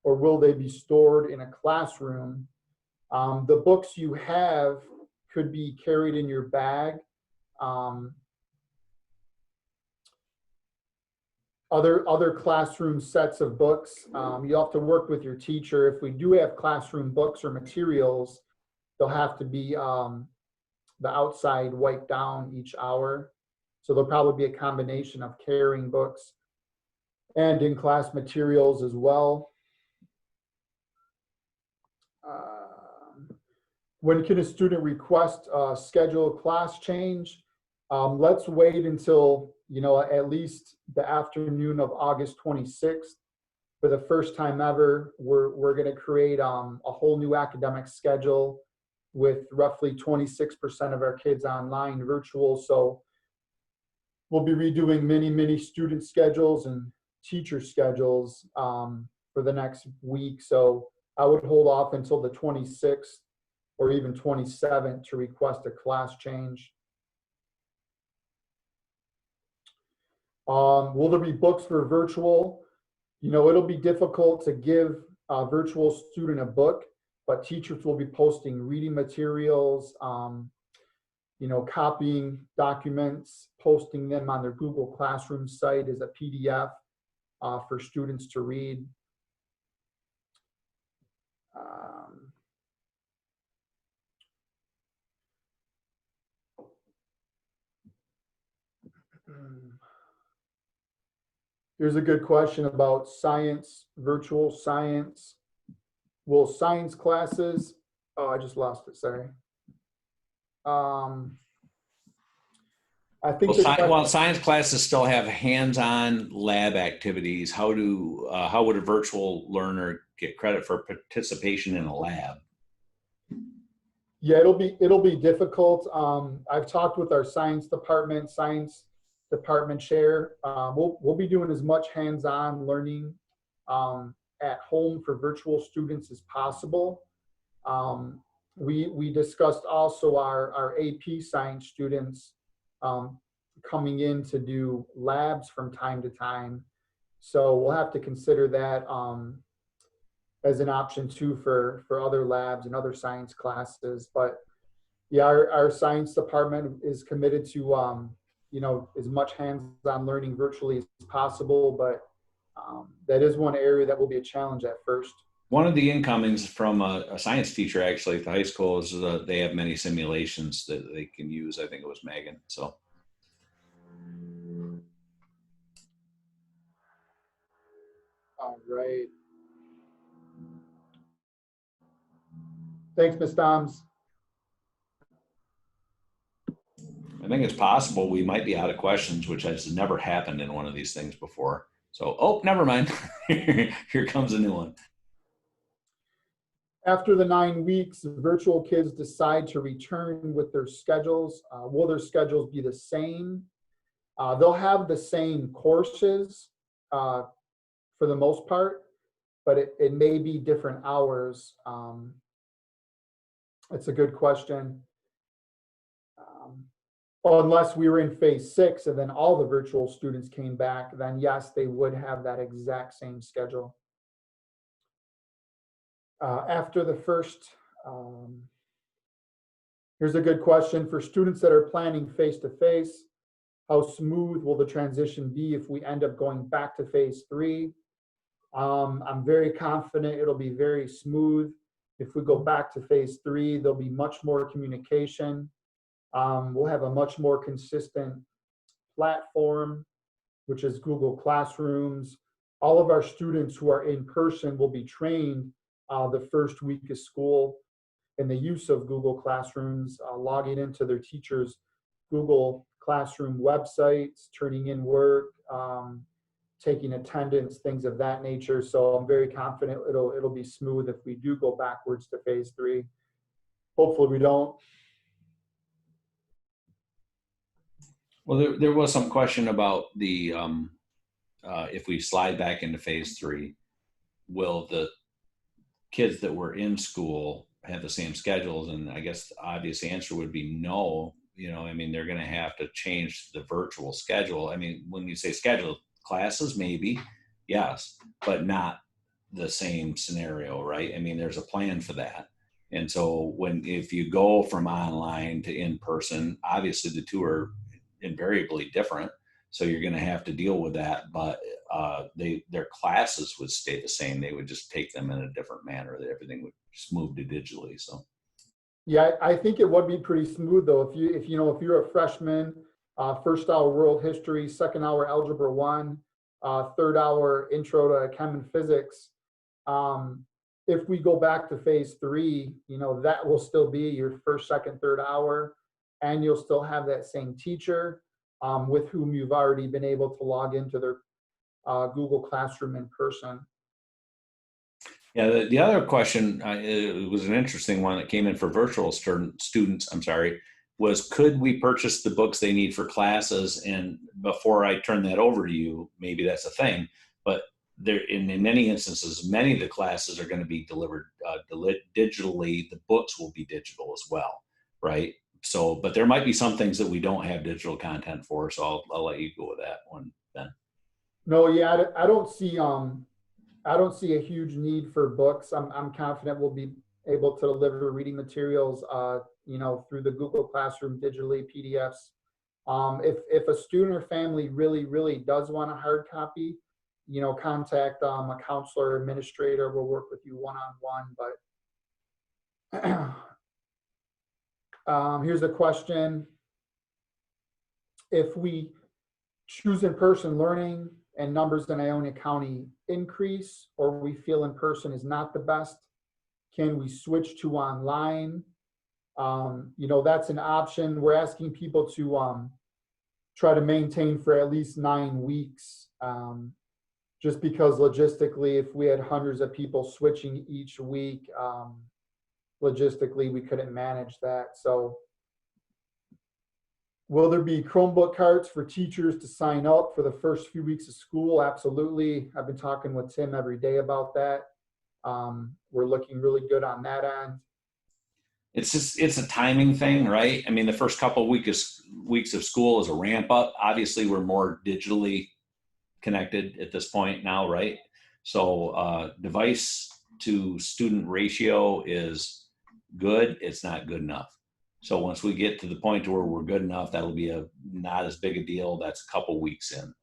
or will they be stored in a classroom? The books you have could be carried in your bag. Other classroom sets of books, you have to work with your teacher. If we do have classroom books or materials, they'll have to be the outside wiped down each hour. So there'll probably be a combination of carrying books and in-class materials as well. When can a student request a scheduled class change? Let's wait until, you know, at least the afternoon of August 26th. For the first time ever, we're going to create a whole new academic schedule with roughly 26% of our kids online virtual. So we'll be redoing many student schedules and teacher schedules for the next week. So I would hold off until the 26th or even 27th to request a class change. Will there be books for virtual? You know, it'll be difficult to give a virtual student a book, but teachers will be posting reading materials, you know, copying documents, posting them on their Google Classroom site as a PDF for students to read. Here's a good question about science, virtual science. Will science classes, oh, I just lost it, sorry. I think Well, the question- while science classes still have hands-on lab activities, how would a virtual learner get credit for participation in a lab? Yeah, it'll be difficult. I've talked with our science department chair. We'll be doing as much hands-on learning at home for virtual students as possible. We discussed also our AP science students coming in to do labs from time to time. So we'll have to consider that as an option too for other labs and other science classes. But yeah, our science department is committed to as much hands-on learning virtually as possible, but that is one area that will be a challenge at first. One of the incomings from a science teacher actually at the high school is they have many simulations that they can use. I think it was Megan. So. All right. Thanks, Ms. Doms. I think it's possible we might be out of questions, which has never happened in one of these things before. So, oh, never mind. Here comes a new one. After the 9 weeks, virtual kids decide to return with their schedules. Will their schedules be the same? They'll have the same courses for the most part, but it may be different hours. It's a good question. Unless we were in phase 6 and then all the virtual students came back, then yes, they would have that exact same schedule. After the first, here's a good question. For students that are planning face-to-face, how smooth will the transition be if we end up going back to phase 3? I'm very confident it'll be very smooth. If we go back to phase 3, there'll be much more communication. We'll have a much more consistent platform, which is Google Classrooms. All of our students who are in person will be trained the first week of school in the use of Google Classrooms, logging into their teachers' Google Classroom websites, turning in work, taking attendance, things of that nature. So I'm very confident it'll be smooth if we do go backwards to phase 3. Hopefully we don't. Well, there was some question about the if we slide back into phase 3, will the kids that were in school have the same schedules? And I guess the obvious answer would be no. I mean, they're going to have to change the virtual schedule. I mean, when you say schedule, classes, maybe, yes, but not the same scenario, right? I mean, there's a plan for that. And so if you go from online to in person, obviously the two are invariably different. So you're going to have to deal with that, but their classes would stay the same. They would just take them in a different manner. That everything would just move to digitally. So. Yeah, I think it would be pretty smooth though. If you're a freshman, first hour world history, second hour algebra 1, third hour intro to chem and physics. If we go back to phase 3, that will still be your first, second, third hour, and you'll still have that same teacher with whom you've already been able to log into their Google Classroom in person. Yeah, the other question, it was an interesting one that came in for virtual students, was could we purchase the books they need for classes? And before I turn that over to you, maybe that's a thing, but in many instances, many of the classes are going to be delivered digitally. The books will be digital as well, right? So, but there might be some things that we don't have digital content for, so I'll let you go with that one, Ben. No, yeah, I don't see a huge need for books. I'm confident we'll be able to deliver reading materials, through the Google Classroom digitally, PDFs. If a student or family really, really does want a hard copy, contact a counselor, administrator. We'll work with you one-on-one. But here's a question: if we choose in-person learning and numbers in Ionia County increase, or we feel in person is not the best, can we switch to online? That's an option. We're asking people to try to maintain for at least 9 weeks. Just because logistically, if we had hundreds of people switching each week, logistically, we couldn't manage that. So will there be Chromebook cards for teachers to sign up for the first few weeks of school? Absolutely. I've been talking with Tim every day about that. We're looking really good on that end. It's a timing thing, right? I mean, the first couple of weeks of school is a ramp up. Obviously, we're more digitally connected at this point now, right? So device to student ratio is good. It's not good enough. So once we get to the point to where we're good enough, that'll be not as big a deal. That's a couple weeks in.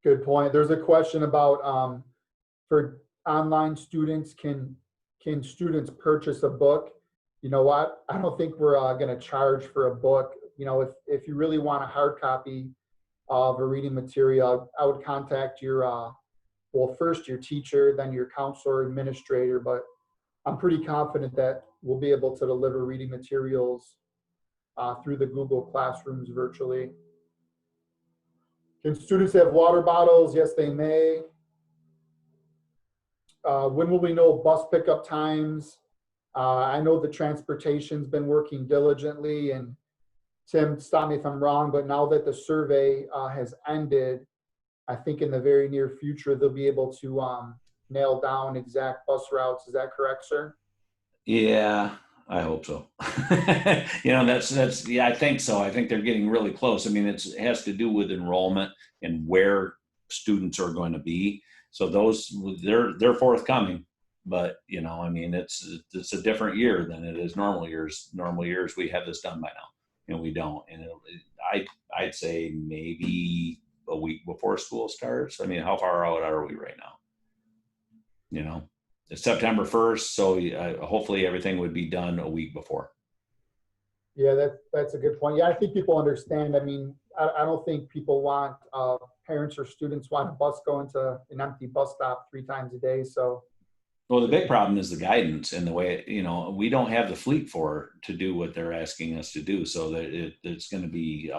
Good point. There's a question about for online students, can students purchase a book? You know what? I don't think we're going to charge for a book. You know, if you really want a hard copy of a reading material, I would contact your, well, first your teacher, then your counselor, administrator, but I'm pretty confident that we'll be able to deliver reading materials through the Google Classrooms virtually. Can students have water bottles? Yes, they may. When will we know bus pickup times? I know the transportation's been working diligently, and Tim, stop me if I'm wrong, but now that the survey has ended, I think in the very near future, they'll be able to nail down exact bus routes. Is that correct, sir? Yeah, I hope so. That's yeah, I think so. I think they're getting really close. I mean, it has to do with enrollment and where students are going to be. So they're forthcoming, but I mean, it's a different year than it is normal years. Normal years we have this done by now, and we don't. And I'd say maybe a week before school starts. I mean, how far out are we right now? It's September 1st, so hopefully everything would be done a week before. Yeah, that's a good point. Yeah, I think people understand. I mean, I don't think people want parents or students want a bus going to an empty bus stop 3 times a day. So, well, the big problem is the guidance and the way we don't have the fleet to do what they're asking us to do. So that it's going to be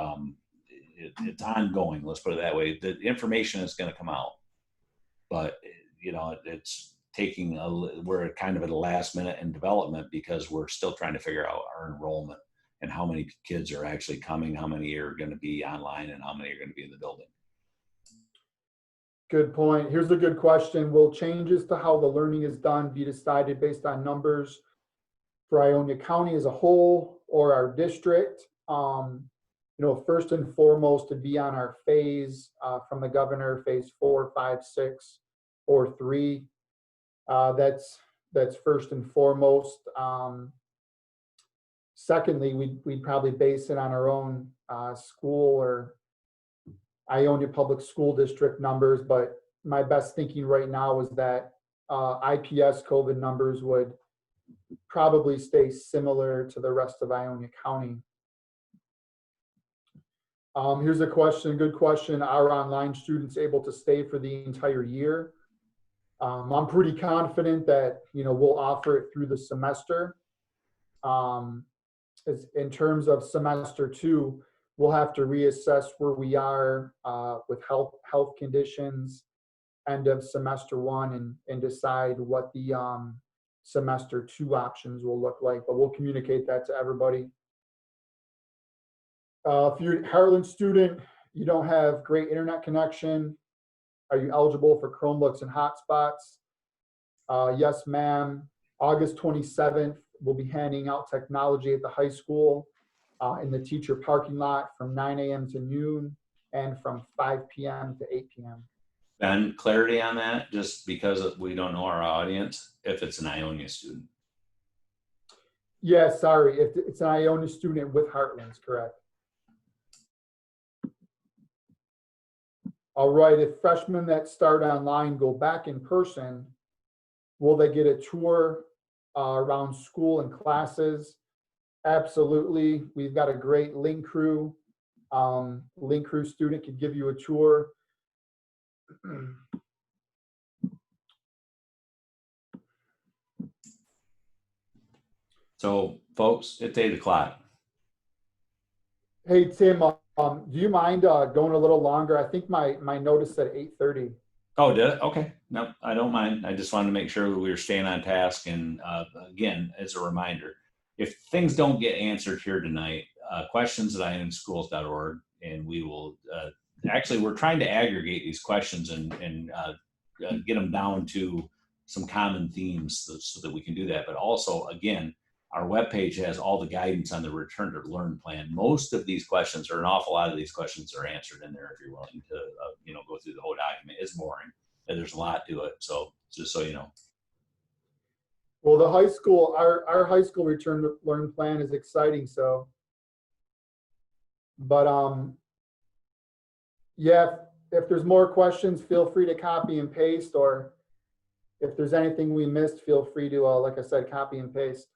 it's ongoing. Let's put it that way. The information is going to come out, but it's taking we're kind of at a last minute in development because we're still trying to figure out our enrollment and how many kids are actually coming, how many are going to be online, and how many are going to be in the building. Good point. Here's a good question. Will changes to how the learning is done be decided based on numbers for Ionia County as a whole or our district? First and foremost, to be on our phase from the governor, phase 4, 5, 6, or 3. That's first and foremost. Secondly, we'd probably base it on our own school or Ionia Public School District numbers, but my best thinking right now is that IPS COVID numbers would probably stay similar to the rest of Ionia County. Here's a question, good question. Are online students able to stay for the entire year? I'm pretty confident that we'll offer it through the semester. As in terms of semester 2, we'll have to reassess where we are with health conditions end of semester 1 and decide what the semester 2 options will look like. But we'll communicate that to everybody. If you're a Heartland student, you don't have great internet connection, are you eligible for Chromebooks and hotspots? Yes, ma'am. August 27th, we'll be handing out technology at the high school in the teacher parking lot from 9 a.m. to noon and from 5 p.m. to 8 p.m. Ben, clarity on that, just because we don't know our audience, if it's an Ionia student. Yeah, sorry, if it's an Ionia student with Heartlands, correct. All right, if freshmen that start online go back in person, will they get a tour around school and classes? Absolutely. We've got a great Link Crew. Link Crew student could give you a tour. So, folks, it's 8 o'clock. Hey, Tim, do you mind going a little longer? I think my notice said 8:30. Oh, did it? Okay. No, I don't mind. I just wanted to make sure that we were staying on task. And again, as a reminder, if things don't get answered here tonight, questions at ionschools.org, and we will, actually, we're trying to aggregate these questions and get them down to some common themes so that we can do that. But also, again, our webpage has all the guidance on the return to learn plan. Most of these questions, or an awful lot of these questions, are answered in there if you're willing to, go through the whole document. It's boring, and there's a lot to it. So just so you know. Well, the high school, our high school return to learn plan is exciting. So, but yeah, if there's more questions, feel free to copy and paste, or if there's anything we missed, feel free to, like I said, copy and paste.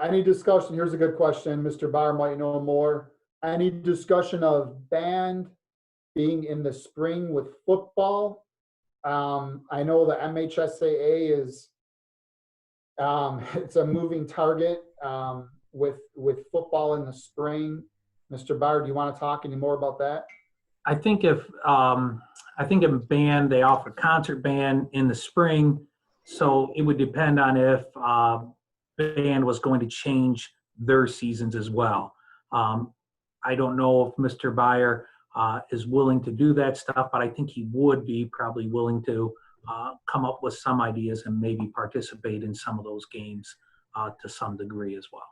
Any discussion? Here's a good question. Mr. Bauer might know more. Any discussion of band being in the spring with football? I know the MHSAA is, it's a moving target with football in the spring. Mr. Bauer, do you want to talk any more about that? I think in band, they offer concert band in the spring. So it would depend on if band was going to change their seasons as well. I don't know if Mr. Byer is willing to do that stuff, but I think he would be probably willing to come up with some ideas and maybe participate in some of those games to some degree as well.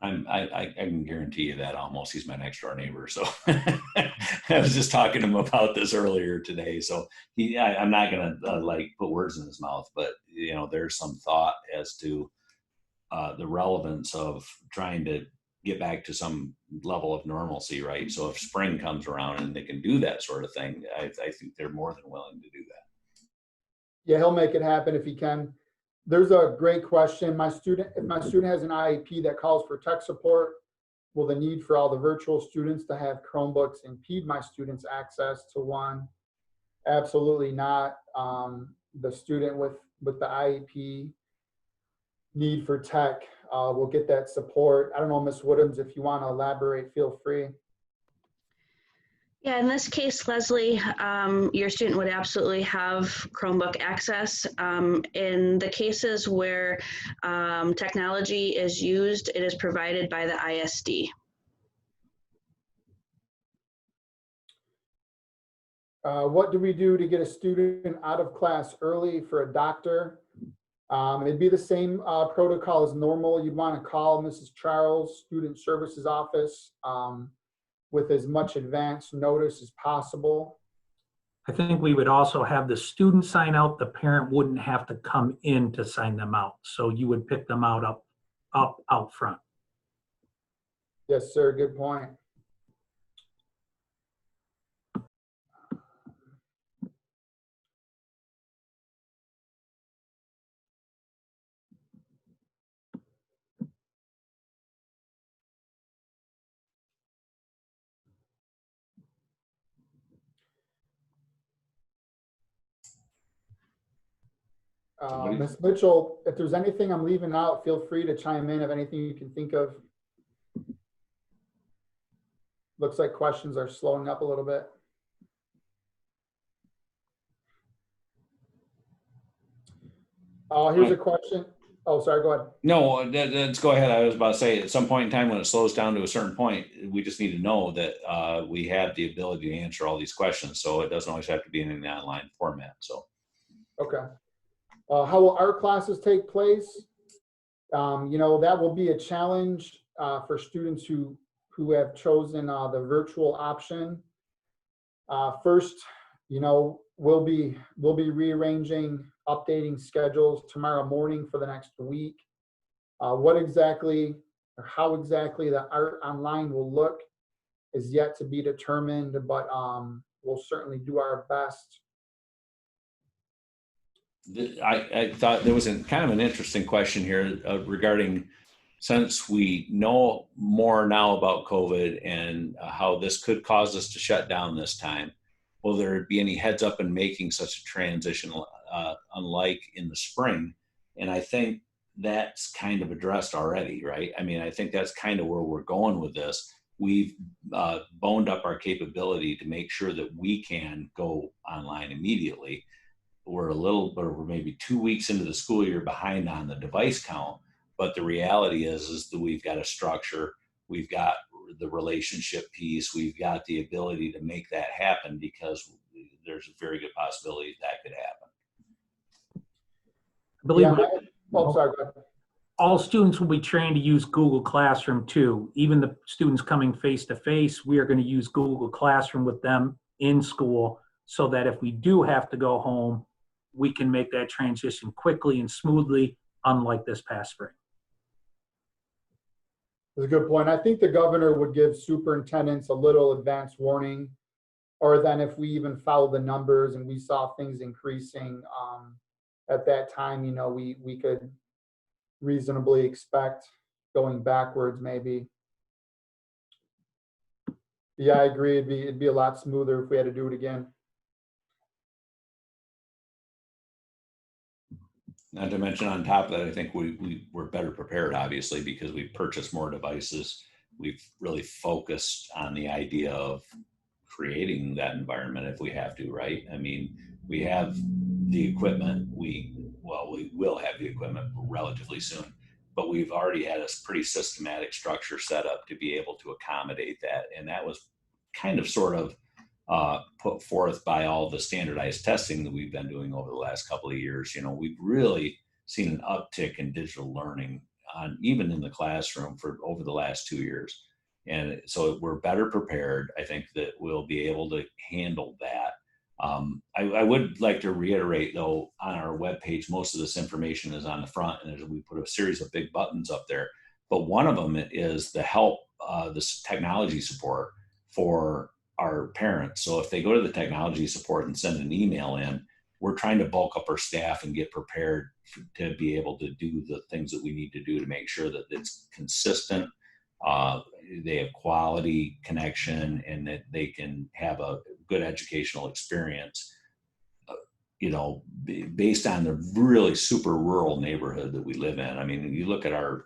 I can guarantee you that almost. He's my next door neighbor. So I was just talking to him about this earlier today. So I'm not going to put words in his mouth, but there's some thought as to the relevance of trying to get back to some level of normalcy, right? So if spring comes around and they can do that sort of thing, I think they're more than willing to do that. Yeah, he'll make it happen if he can. There's a great question. If my student has an IEP that calls for tech support, will the need for all the virtual students to have Chromebooks impede my students' access to one? Absolutely not. The student with the IEP need for tech will get that support. I don't know, Ms. Woodhams, if you want to elaborate, feel free. Yeah, in this case, Leslie, your student would absolutely have Chromebook access. In the cases where technology is used, it is provided by the ISD. What do we do to get a student out of class early for a doctor? It'd be the same protocol as normal. You'd want to call Mrs. Charles, Student Services Office, with as much advance notice as possible. I think we would also have the student sign out. The parent wouldn't have to come in to sign them out. So you would pick them out out front. Yes, sir. Good point. Ms. Mitchell, if there's anything I'm leaving out, feel free to chime in of anything you can think of. Looks like questions are slowing up a little bit. Here's a question. Oh, sorry, go ahead. No, let's go ahead. I was about to say, at some point in time when it slows down to a certain point, we just need to know that we have the ability to answer all these questions. So it doesn't always have to be in an online format. So. Okay. How will our classes take place? That will be a challenge for students who have chosen the virtual option. First, we'll be rearranging, updating schedules tomorrow morning for the next week. What exactly or how exactly the art online will look is yet to be determined, but we'll certainly do our best. I thought there was kind of an interesting question here regarding, since we know more now about COVID and how this could cause us to shut down this time, will there be any heads up in making such a transition unlike in the spring? And I think that's kind of addressed already, right? I mean, I think that's kind of where we're going with this. We've boned up our capability to make sure that we can go online immediately. We're maybe 2 weeks into the school year behind on the device count, but the reality is that we've got a structure, we've got the relationship piece, we've got the ability to make that happen, because there's a very good possibility that could happen. I believe Sorry, go ahead. all students will be trained to use Google Classroom too. Even the students coming face to face, we are going to use Google Classroom with them in school, so that if we do have to go home, we can make that transition quickly and smoothly, unlike this past spring. That's a good point. I think the governor would give superintendents a little advance warning, or then if we even follow the numbers and we saw things increasing at that time, we could reasonably expect going backwards maybe. Yeah, I agree. It'd be a lot smoother if we had to do it again. Not to mention, on top of that, I think we're better prepared, obviously, because we've purchased more devices. We've really focused on the idea of creating that environment if we have to, right? I mean, we have the equipment. We will have the equipment relatively soon, but we've already had a pretty systematic structure set up to be able to accommodate that. And that was kind of sort of put forth by all the standardized testing that we've been doing over the last couple of years. We've really seen an uptick in digital learning even in the classroom for over the last 2 years. And so we're better prepared. I think that we'll be able to handle that. I would like to reiterate, though, on our webpage, most of this information is on the front, and we put a series of big buttons up there. But one of them is the help, this technology support for our parents. So if they go to the technology support and send an email in, we're trying to bulk up our staff and get prepared to be able to do the things that we need to do to make sure that it's consistent, they have quality connection, and that they can have a good educational experience, based on the really super rural neighborhood that we live in. I mean, you look at our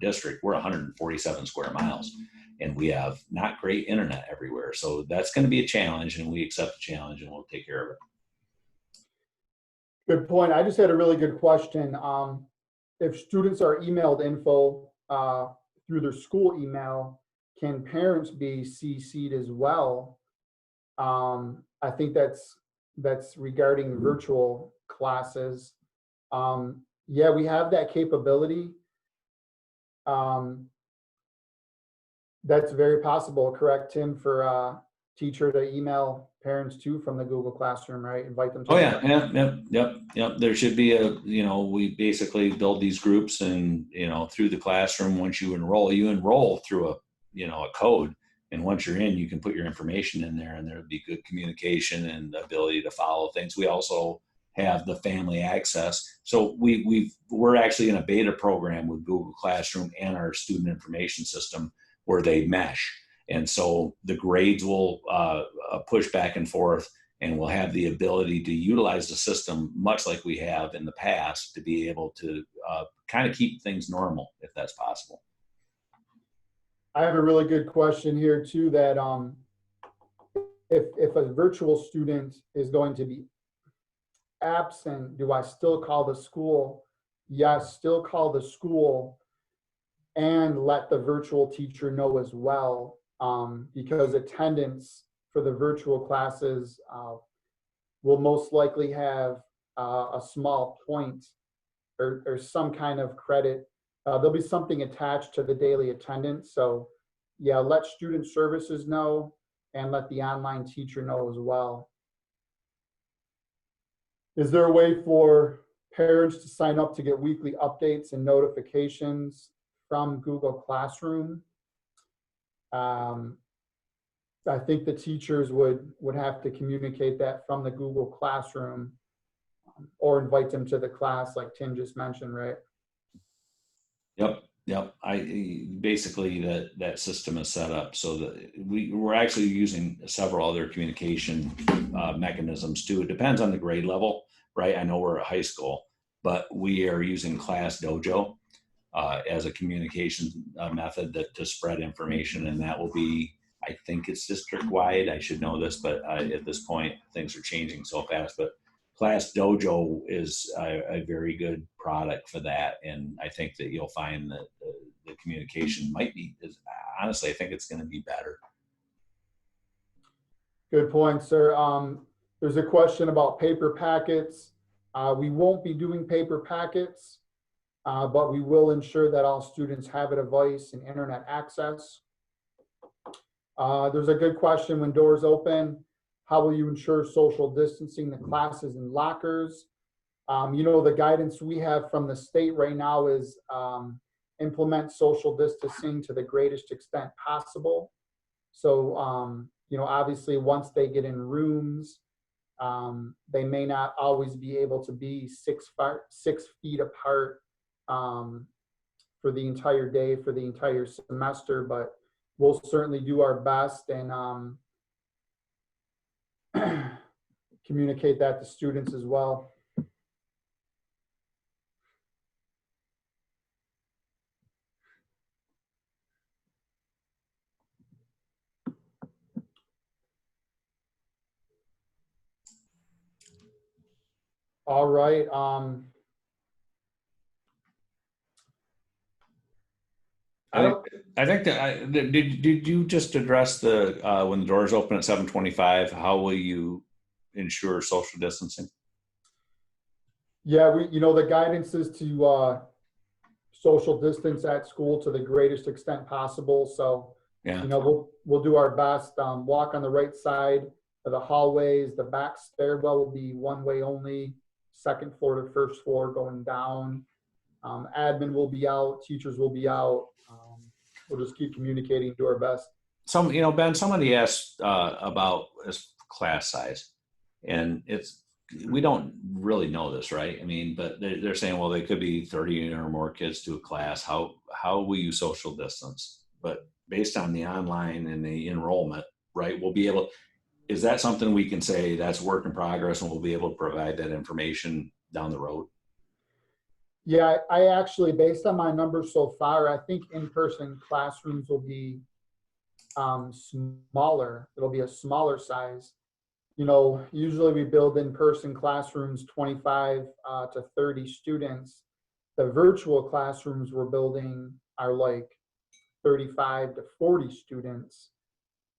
district, we're 147 square miles, and we have not great internet everywhere. So that's going to be a challenge, and we accept the challenge, and we'll take care of it. Good point. I just had a really good question. If students are emailed info through their school email, can parents be CC'd as well? I think that's regarding virtual classes. Yeah, we have that capability. That's very possible, correct, Tim, for a teacher to email parents too from the Google Classroom, right? Invite them to. Oh yeah, yep. There should be we basically build these groups, and through the classroom, once you enroll through a code, and once you're in, you can put your information in there, and there'll be good communication and the ability to follow things. We also have the family access. So we're actually in a beta program with Google Classroom and our student information system, where they mesh. And so the grades will push back and forth, and we'll have the ability to utilize the system much like we have in the past to be able to kind of keep things normal, if that's possible. I have a really good question here too, that if a virtual student is going to be absent, do I still call the school? Yes, still call the school and let the virtual teacher know as well, because attendance for the virtual classes will most likely have a small point or some kind of credit. There'll be something attached to the daily attendance. So yeah, let student services know and let the online teacher know as well. Is there a way for parents to sign up to get weekly updates and notifications from Google Classroom? I think the teachers would have to communicate that from the Google Classroom, or invite them to the class like Tim just mentioned, right? Yep. Basically that system is set up so that we're actually using several other communication mechanisms too. It depends on the grade level, right? I know we're at high school, but we are using Class Dojo as a communication method to spread information, and that will be, I think it's district-wide. I should know this, but at this point, things are changing so fast. But Class Dojo is a very good product for that, and I think that you'll find that the communication might be, honestly, I think it's going to be better. Good point, sir. There's a question about paper packets. We won't be doing paper packets, but we will ensure that all students have a device and internet access. There's a good question: when doors open, how will you ensure social distancing the classes and lockers? You know, the guidance we have from the state right now is implement social distancing to the greatest extent possible. So, you know, obviously once they get in rooms, they may not always be able to be 6 feet apart for the entire day, for the entire semester, but we'll certainly do our best and communicate that to students as well. All right. I think that did you just address the when the doors open at 7:25? How will you ensure social distancing? Yeah, you know, the guidance is to social distance at school to the greatest extent possible. So, Yeah. you know, we'll do our best. Walk on the right side of the hallways. The back stairwell will be one way only. Second floor to first floor going down. Admin will be out. Teachers will be out. We'll just keep communicating, do our best. You know, Ben, somebody asked about class size, and we don't really know this, right? I mean, but they're saying, well, they could be 30 or more kids to a class. How will you social distance? But based on the online and the enrollment, right, we'll be able. Is that something we can say that's work in progress, and we'll be able to provide that information down the road? Yeah, I actually, based on my numbers so far, I think in-person classrooms will be smaller. It'll be a smaller size. You know, usually we build in-person classrooms 25 to 30 students. The virtual classrooms we're building are like 35 to 40 students.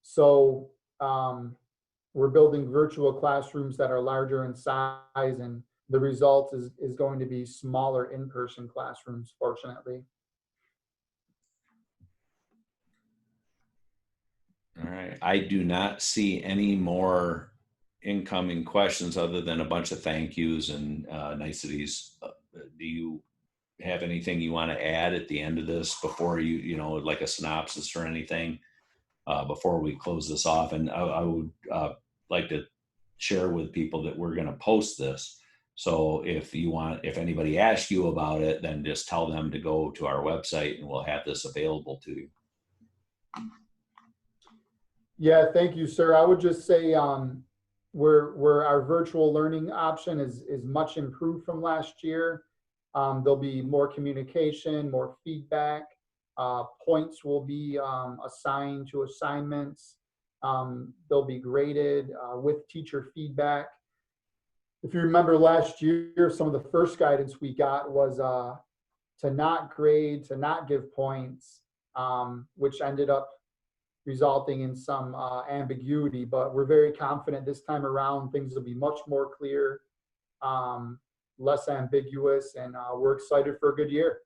So we're building virtual classrooms that are larger in size, and the result is going to be smaller in-person classrooms, fortunately. All right. I do not see any more incoming questions other than a bunch of thank yous and niceties. Do you have anything you want to add at the end of this before you know, like a synopsis or anything before we close this off? And I would like to share with people that we're going to post this. So if anybody asks you about it, then just tell them to go to our website and we'll have this available to you. Yeah, thank you, sir. I would just say where our virtual learning option is much improved from last year. There'll be more communication, more feedback. Points will be assigned to assignments. They'll be graded with teacher feedback. If you remember last year, some of the first guidance we got was to not grade, to not give points, which ended up resulting in some ambiguity, but we're very confident this time around things will be much more clear, less ambiguous, and we're excited for a good year.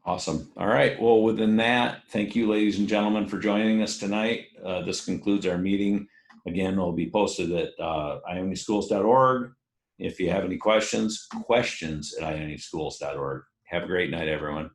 Awesome. All right. Well, within that, thank you, ladies and gentlemen, for joining us tonight. This concludes our meeting. Again, it'll be posted at ioniaschools.org. If you have any questions at ioniaschools.org. Have a great night, everyone.